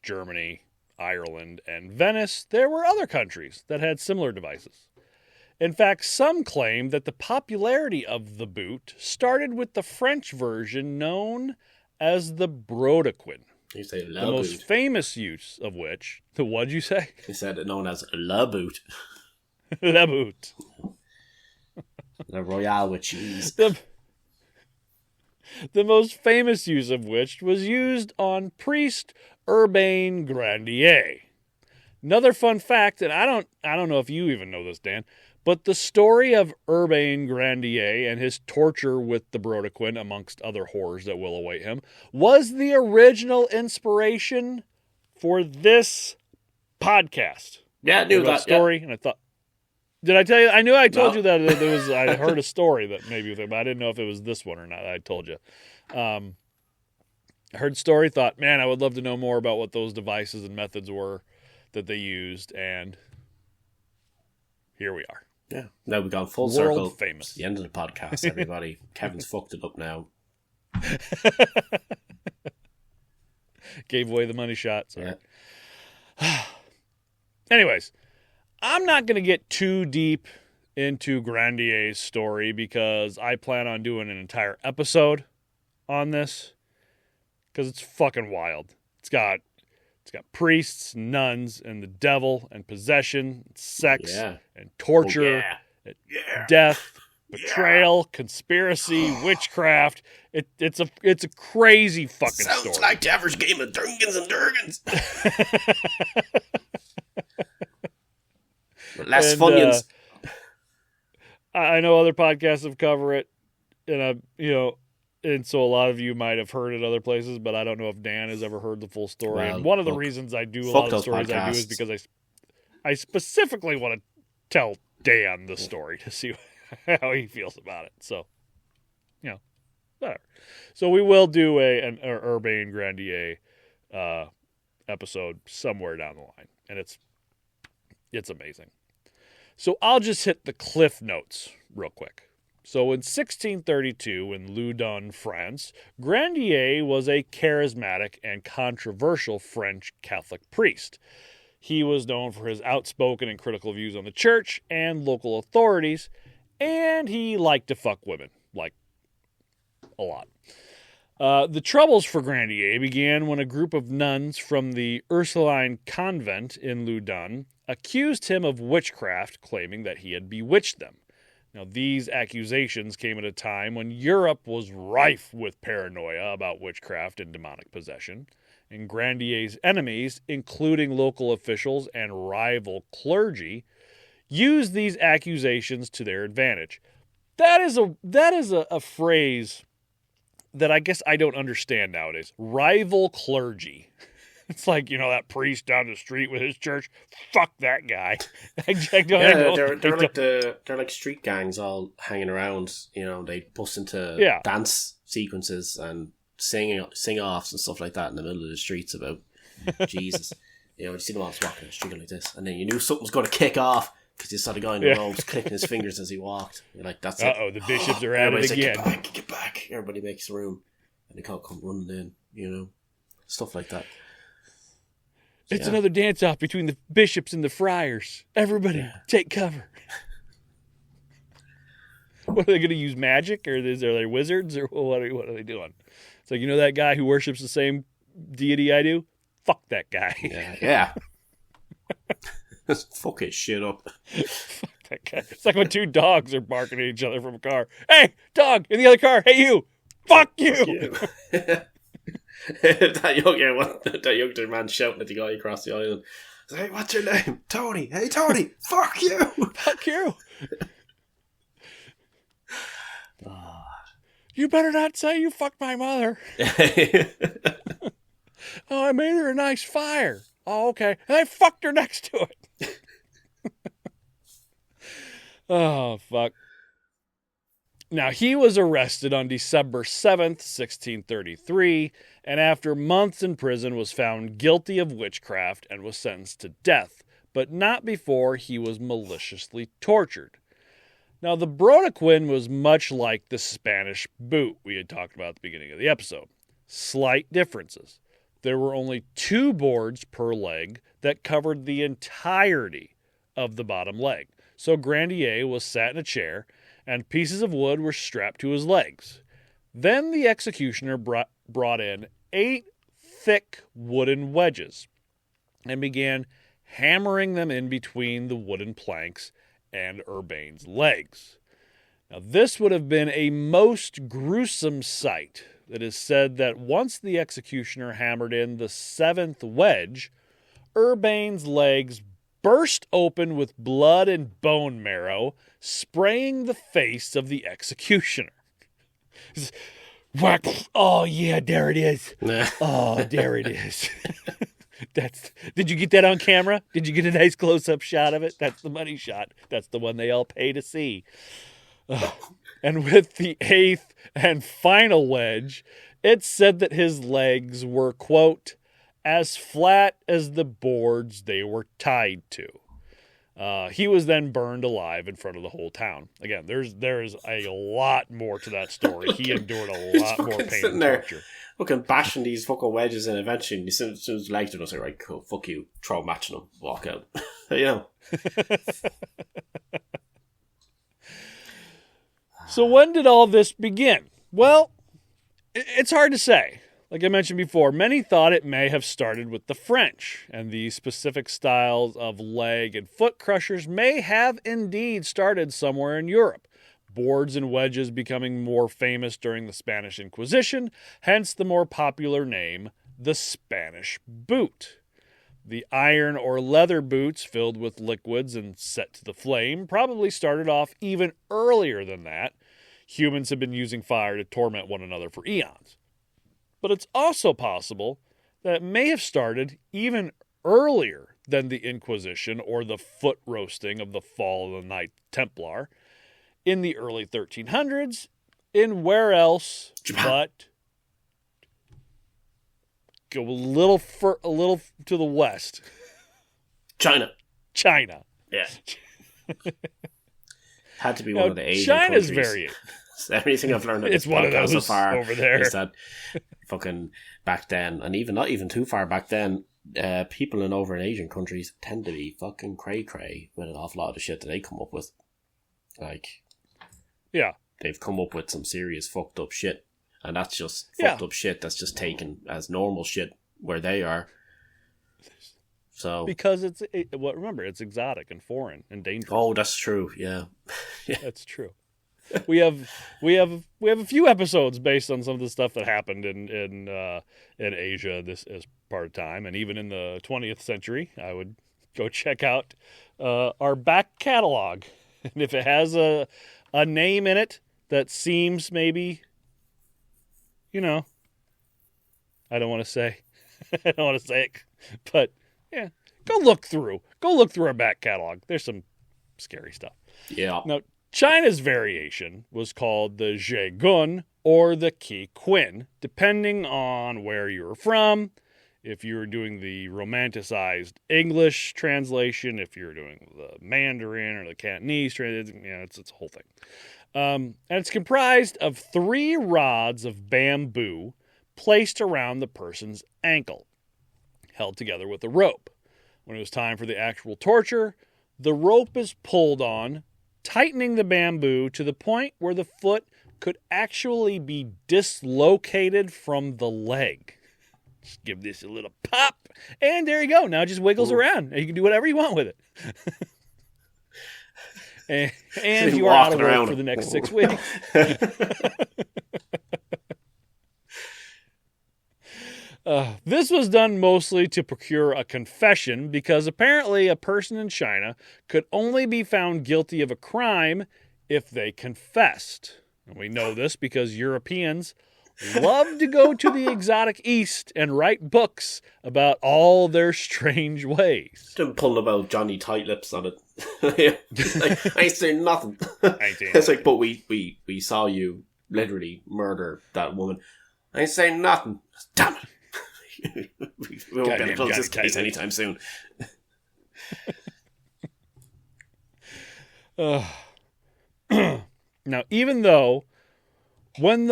Germany, Ireland, and Venice, there were other countries that had similar devices. In fact, some claim that the popularity of the boot started with the French version known as the brodequin, You say the La most Boot. famous use of which, what'd you say? He said it known as La Boot. La boot. The Royale with cheese. The most famous use of which was used on priest Urbain Grandier. Another fun fact, and I don't know if you even know this, Dan, But the story of Urbain Grandier and his torture with the brodequin, amongst other horrors that will await him, was the original inspiration for this podcast. Yeah, I knew that story, and I thought, did I tell you? I knew I told you that there was. I heard a story that maybe, but I didn't know if it was this one or not. I told you. I heard the story, thought, man, I would love to know more about what those devices and methods were that they used, and here we are. Yeah. Now we've gone full World circle. famous. The end of the podcast, everybody. Kevin's fucked it up now. Gave away the money shot. Sorry. Yeah. Anyways, I'm not going to get too deep into Grandier's story because I plan on doing an entire episode on this because it's fucking wild. It's got priests, nuns, and the devil, and possession, and sex, and torture, and death, betrayal, conspiracy, witchcraft. It's a crazy fucking story. Sounds like the average game of Durgans and Durgans. Less Funyuns. I know other podcasts have covered it, and and so a lot of you might have heard it other places, but I don't know if Dan has ever heard the full story. Well, and one of the reasons I do a lot of the stories I do is because I specifically want to tell Dan the story to see how he feels about it. So, whatever. So we will do an Urbain Grandier episode somewhere down the line, and it's amazing. So I'll just hit the cliff notes real quick. So in 1632, in Loudun, France, Grandier was a charismatic and controversial French Catholic priest. He was known for his outspoken and critical views on the church and local authorities, and he liked to fuck women, like a lot. The troubles for Grandier began when a group of nuns from the Ursuline convent in Loudun accused him of witchcraft, claiming that he had bewitched them. Now, these accusations came at a time when Europe was rife with paranoia about witchcraft and demonic possession, and Grandier's enemies, including local officials and rival clergy, used these accusations to their advantage. That is a phrase that I guess I don't understand nowadays. Rival clergy. It's like, that priest down the street with his church. Fuck that guy. They're like street gangs all hanging around. They bust into dance sequences and sing-offs and stuff like that in the middle of the streets about Jesus. You see them all just walking the street like this. And then you knew something was going to kick off because you saw the guy in the robes clicking his fingers as he walked. You're like, that's it. Uh-oh, the bishops are at it again. Like, get back. Everybody makes room. And they can't come running in, stuff like that. It's another dance-off between the bishops and the friars. Everybody, take cover. What, are they going to use magic? Or are they wizards? Or what are they doing? It's like, that guy who worships the same deity I do? Fuck that guy. Yeah. Fuck his shit up. Fuck that guy. It's like when two dogs are barking at each other from a car. Hey, dog, in the other car. Hey, you. Fuck you. that younger man shouting at the guy across the island. Hey, what's your name? Tony. Hey, Tony. Fuck you. Fuck you. You better not say you fucked my mother. Oh, I made her a nice fire. Oh, okay. And I fucked her next to it. Oh, fuck. Now, he was arrested on December 7th, 1633, and after months in prison was found guilty of witchcraft and was sentenced to death, but not before he was maliciously tortured. Now, the brodequin was much like the Spanish boot we had talked about at the beginning of the episode. Slight differences. There were only 2 boards per leg that covered the entirety of the bottom leg. So Grandier was sat in a chair, and pieces of wood were strapped to his legs. Then the executioner brought in 8 thick wooden wedges and began hammering them in between the wooden planks and Urbain's legs. Now, this would have been a most gruesome sight. It is said that once the executioner hammered in the 7th wedge, Urbain's legs burst open with blood and bone marrow, spraying the face of the executioner. Whack! Oh yeah, there it is. Oh, there it is. Did you get that on camera? Did you get a nice close-up shot of it? That's the money shot. That's the one they all pay to see. And with the 8th and final wedge, it's said that his legs were, quote, as flat as the boards they were tied to. He was then burned alive in front of the whole town. Again, there's a lot more to that story. He endured a lot more pain and torture. Fucking bashing these fucking wedges, and eventually, as soon as his legs are done, say, right, cool, fuck you, throw a match in them, walk out. You know. So when did all this begin? Well, it's hard to say. Like I mentioned before, many thought it may have started with the French, and the specific styles of leg and foot crushers may have indeed started somewhere in Europe. Boards and wedges becoming more famous during the Spanish Inquisition, hence the more popular name, the Spanish boot. The iron or leather boots filled with liquids and set to the flame probably started off even earlier than that. Humans have been using fire to torment one another for eons. But it's also possible that it may have started even earlier than the Inquisition or the foot roasting of the fall of the Knight Templar in the early 1300s, in where else but go a little to the west. China. Yeah. Had to be one of the Asian China's countries. variant. Everything I've learned It's one of those so far over there. is that fucking back then, and even not even too far back then, people over in Asian countries tend to be fucking cray-cray with an awful lot of shit that they come up with. Like, yeah, they've come up with some serious fucked up shit, and that's just fucked up shit that's just taken as normal shit where they are. So because remember, it's exotic and foreign and dangerous. Oh, that's true. Yeah, that's true. We have a few episodes based on some of the stuff that happened in Asia this as part of time, and even in the 20th century. I would go check out our back catalog, and if it has a name in it that seems maybe, I don't want to say, it, but yeah, go look through our back catalog. There's some scary stuff. Yeah. Now, China's variation was called the Zhegun or the Kiquin, depending on where you were from. If you were doing the romanticized English translation, if you're doing the Mandarin or the Cantonese translation, it's a whole thing. And it's comprised of 3 rods of bamboo placed around the person's ankle, held together with a rope. When it was time for the actual torture, the rope is pulled on, tightening the bamboo to the point where the foot could actually be dislocated from the leg. Just give this a little pop, and there you go. Now it just wiggles around, and you can do whatever you want with it. and you are out of work for the next 6 weeks. This was done mostly to procure a confession because apparently a person in China could only be found guilty of a crime if they confessed. And we know this because Europeans love to go to the exotic East and write books about all their strange ways. Didn't pull about Johnny Tight Lips on it. I ain't saying nothing. It's like, but we saw you literally murder that woman. I ain't saying nothing. Damn it. We won't get to close this case anytime soon. Now, even though one of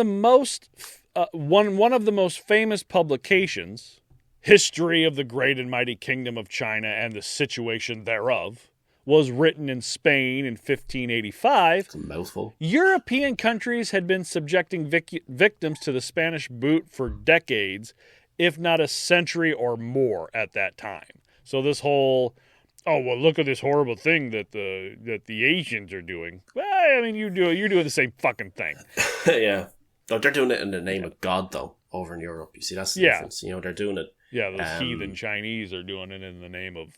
the most famous publications, History of the Great and Mighty Kingdom of China and the Situation Thereof, was written in Spain in 1585, it's a mouthful. European countries had been subjecting victims to the Spanish boot for decades, if not a century or more at that time. So this whole, look at this horrible thing that the Asians are doing. Well, I mean, you're doing the same fucking thing. Yeah. No, they're doing it in the name of God, though, over in Europe. You see, that's the difference. They're doing it. Yeah, those heathen Chinese are doing it in the name of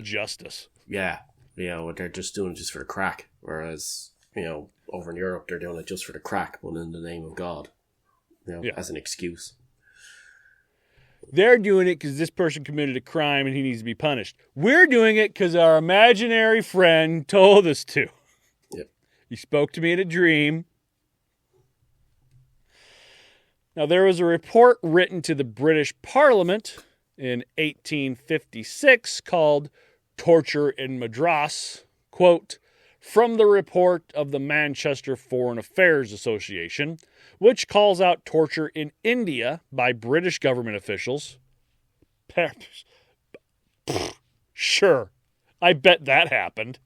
justice. yeah, they're just doing it just for the crack. Whereas, over in Europe, they're doing it just for the crack, but in the name of God, as an excuse. They're doing it because this person committed a crime and he needs to be punished. We're doing it because our imaginary friend told us to. Yep. He spoke to me in a dream. Now, there was a report written to the British Parliament in 1856 called Torture in Madras, quote, from the report of the Manchester Foreign Affairs Association, which calls out torture in India by British government officials. Sure, I bet that happened.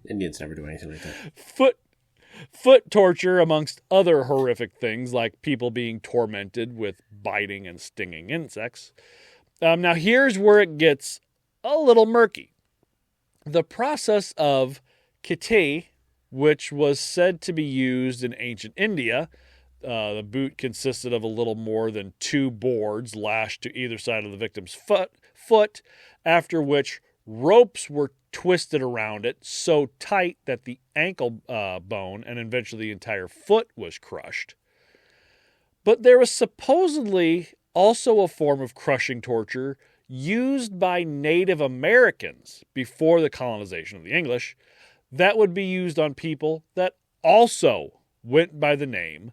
Indians never do anything like that. Foot torture, amongst other horrific things, like people being tormented with biting and stinging insects. Now, here's where it gets a little murky. The process of kittee, which was said to be used in ancient India, the boot consisted of a little more than 2 boards lashed to either side of the victim's foot, after which ropes were twisted around it so tight that the ankle bone and eventually the entire foot was crushed. But there was supposedly also a form of crushing torture used by Native Americans before the colonization of the English that would be used on people that also went by the name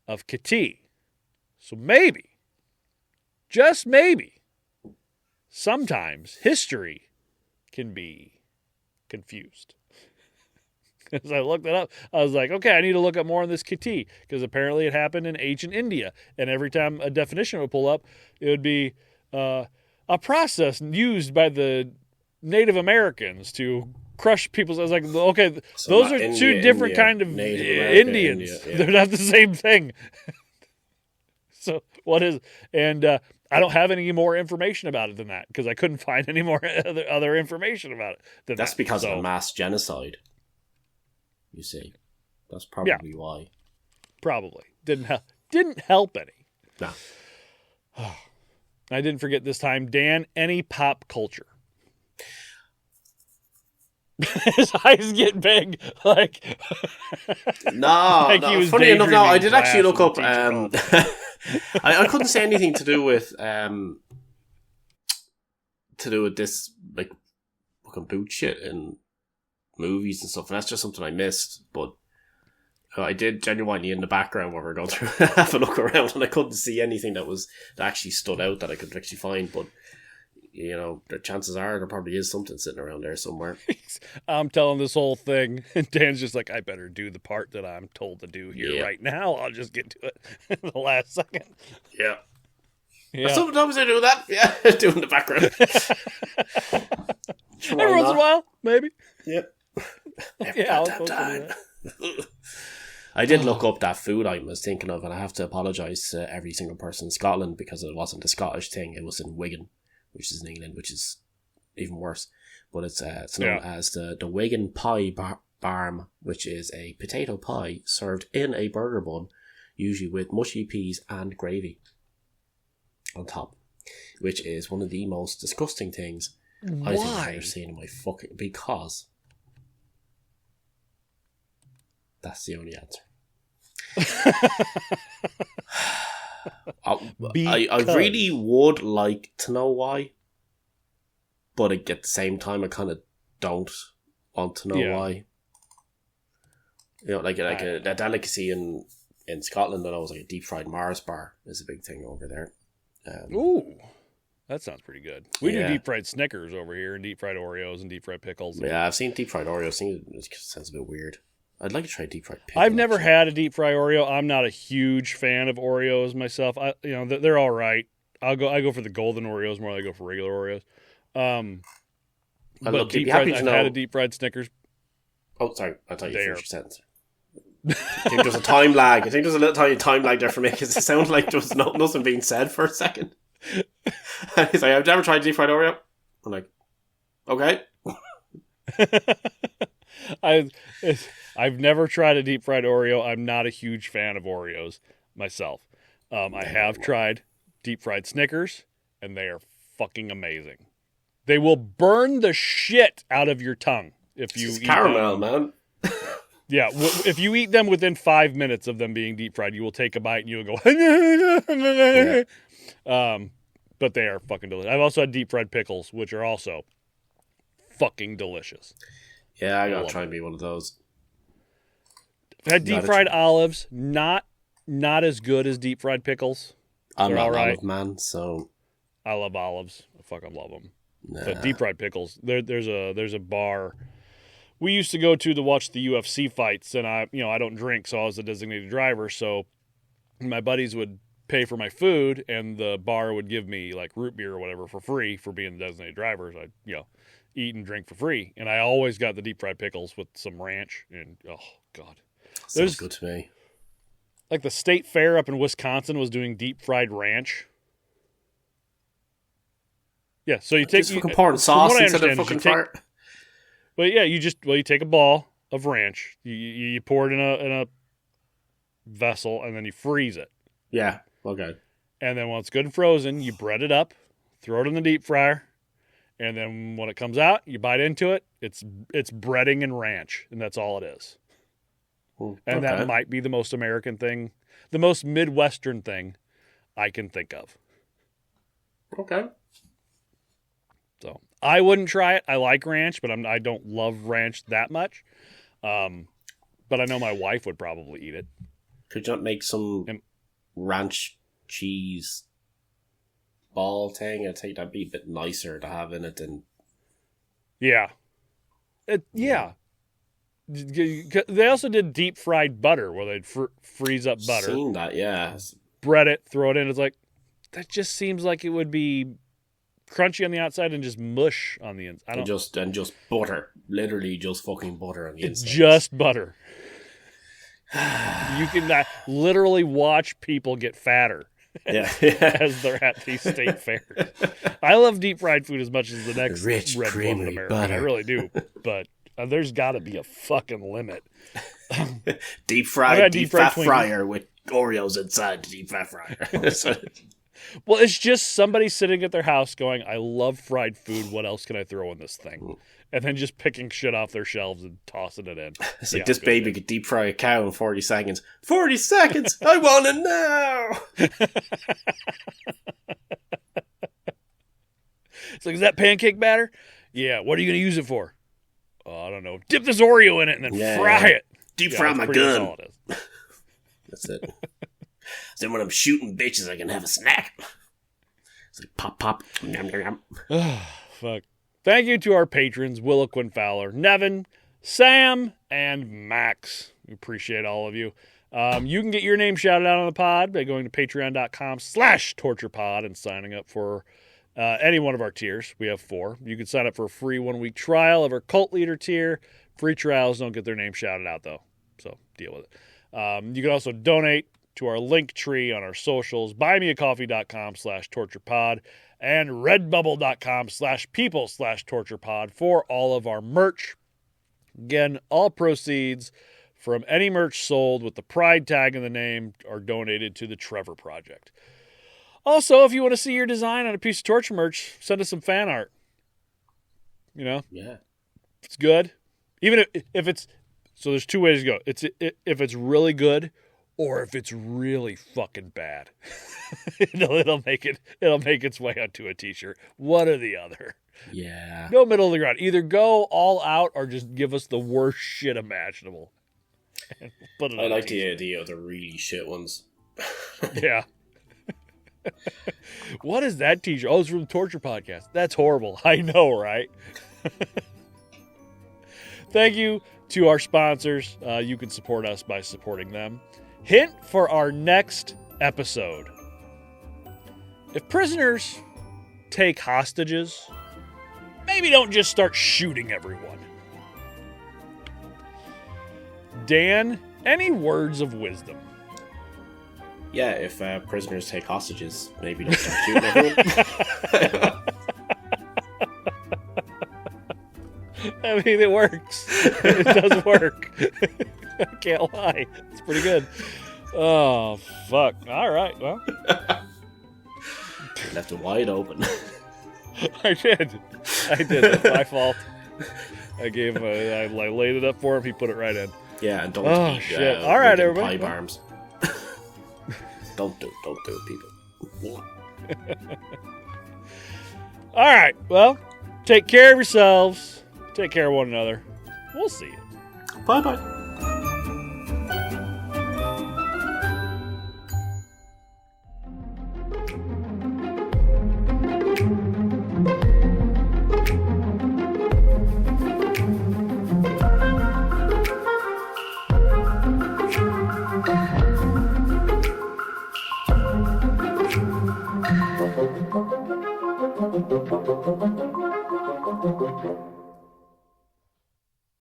of kittee. So maybe, just maybe, sometimes history can be confused. As I looked it up, I was like, okay, I need to look up more on this kittee, because apparently it happened in ancient India. And every time a definition would pull up, it would be a process used by the Native Americans to crush people. So I was like, okay, So those not are India, two different India, kind of Native America, Indians. India, yeah. They're not the same thing. So what is, and I don't have any more information about it than that, because I couldn't find any more other information about it. That's because of a mass genocide. You see, that's probably why. Probably didn't help any. No. I didn't forget this time, Dan. Any pop culture? His eyes get big, like no. like no. he was Funny enough, no. I daydreaming did actually look up. class I couldn't say anything to do with this, like, fucking boot shit in movies and stuff, and that's just something I missed. But I did genuinely in the background while we were going through have a look around, and I couldn't see anything that actually stood out that I could actually find. But the chances are there probably is something sitting around there somewhere. I'm telling this whole thing, and Dan's just like, I better do the part that I'm told to do here right now. I'll just get to it in the last second. Yeah. Yeah. Sometimes I do that. Yeah, do in the background. Every once in a while, maybe. Yep. Yeah, Time. I did look up that food item I was thinking of, and I have to apologise to every single person in Scotland because it wasn't a Scottish thing. It was in Wigan, which is in England, which is even worse. But it's known as the Wigan Pie Barm, which is a potato pie served in a burger bun, usually with mushy peas and gravy on top, which is one of the most disgusting things I think I've ever seen in my fucking... Because that's the only answer. I really would like to know why, but at the same time I kind of don't want to know why. Like a delicacy in Scotland, I know, like a deep fried Mars bar is a big thing over there. Ooh, that sounds pretty good. We do deep fried Snickers over here, and deep fried Oreos and deep fried pickles. Yeah, I've seen deep fried Oreos. It sounds a bit weird. I'd like to try deep fried pickle. I've never had a deep fried Oreo. I'm not a huge fan of Oreos myself. They're all right. I go for the golden Oreos more than I go for regular Oreos. But deep fried, I've had a deep fried Snickers. Oh, sorry. I thought you finished your sentence. I think there's a time lag. I think there's a little tiny time lag there for me, because it sounded like there was nothing being said for a second. And he's like, I've never tried deep fried Oreo. I'm like, okay. I've never tried a deep fried Oreo. I'm not a huge fan of Oreos myself. I have tried deep fried Snickers, and they are fucking amazing. They will burn the shit out of your tongue if you eat caramel, them. man. Yeah, if you eat them within 5 minutes of them being deep fried, you will take a bite and you will go. Yeah. But they are fucking delicious. I've also had deep fried pickles, which are also fucking delicious. Yeah, I gotta try and be one of those. I've had deep fried olives, not as good as deep fried pickles. I'm not an olive man, so I love olives. I fucking love them. nah. But deep fried pickles, there's a bar we used to go to watch the UFC fights, and I don't drink, so I was a designated driver. So my buddies would pay for my food, and the bar would give me like root beer or whatever for free for being the designated driver. So I'd eat and drink for free, and I always got the deep fried pickles with some ranch, and oh god, sounds good to me. Like the state fair up in Wisconsin was doing deep fried ranch. Yeah, so you take fucking pouring sauce instead of fucking fire. But yeah, you take a ball of ranch, you pour it in a vessel, and then you freeze it. Yeah, okay. And then when it's good and frozen, you bread it up, throw it in the deep fryer, and then when it comes out, you bite into it. It's breading and ranch, and that's all it is. And that might be the most American thing, the most Midwestern thing I can think of. Okay. So I wouldn't try it. I like ranch, but I don't love ranch that much. But I know my wife would probably eat it. Could you not make some ranch cheese ball thing? I think that'd be a bit nicer to have in it than. Yeah. Yeah. They also did deep fried butter where they'd freeze up butter. Seen that, yeah. Bread it, throw it in. It's like, that just seems like it would be crunchy on the outside and just mush on the inside. And just butter. Literally just fucking butter on the inside. It's just butter. You can literally watch people get fatter as they're at these state fairs. I love deep fried food as much as the next rich, red one in America. Butter. I really do. But there's got to be a fucking limit. Deep fat fryer with Oreos inside the deep fat fryer. Well, it's just somebody sitting at their house going, I love fried food. What else can I throw in this thing? And then just picking shit off their shelves and tossing it in. It's like, this baby could deep fry a cow in 40 seconds. 40 seconds? I want it now! It's like, is that pancake batter? Yeah, what are you going to use it for? Oh, I don't know. Dip this Oreo in it and then fry it. Deep fry my gun. That's it. So then when I'm shooting bitches, I can have a snack. It's like pop, pop. Yum, yum, yum. Fuck. Thank you to our patrons, Willow Quinn Fowler, Nevin, Sam, and Max. We appreciate all of you. You can get your name shouted out on the pod by going to patreon.com/torturepod and signing up for any one of our tiers. We have 4. You can sign up for a free 1-week trial of our cult leader tier. Free trials don't get their name shouted out, though. So deal with it. You can also donate to our link tree on our socials, buymeacoffee.com/torturepod and redbubble.com/people/torturepod for all of our merch. Again, all proceeds from any merch sold with the pride tag in the name are donated to the Trevor Project. Also, if you want to see your design on a piece of torture merch, send us some fan art. Yeah. It's good. Even if it's, so there's 2 ways to go. If it's really good, or if it's really fucking bad. it'll make its way onto a t-shirt. One or the other. Yeah. No middle of the ground. Either go all out or just give us the worst shit imaginable. Put it I like the idea of the really shit ones. Yeah. What is that t-shirt? Oh, it's from the Torture Podcast. That's horrible. I know, right? Thank you to our sponsors. You can support us by supporting them. Hint for our next episode. If prisoners take hostages, maybe don't just start shooting everyone. Dan, any words of wisdom? Yeah, if prisoners take hostages, maybe don't start shooting everyone. I mean, it works. It does work. I can't lie. It's pretty good. Oh, fuck. All right, well. Left it wide open. I did. That's my fault. I laid it up for him. He put it right in. Yeah, and don't eat shit. All right, everybody. pie barms. Don't do it, people. All right. Well, take care of yourselves. Take care of one another. We'll see you. Bye-bye.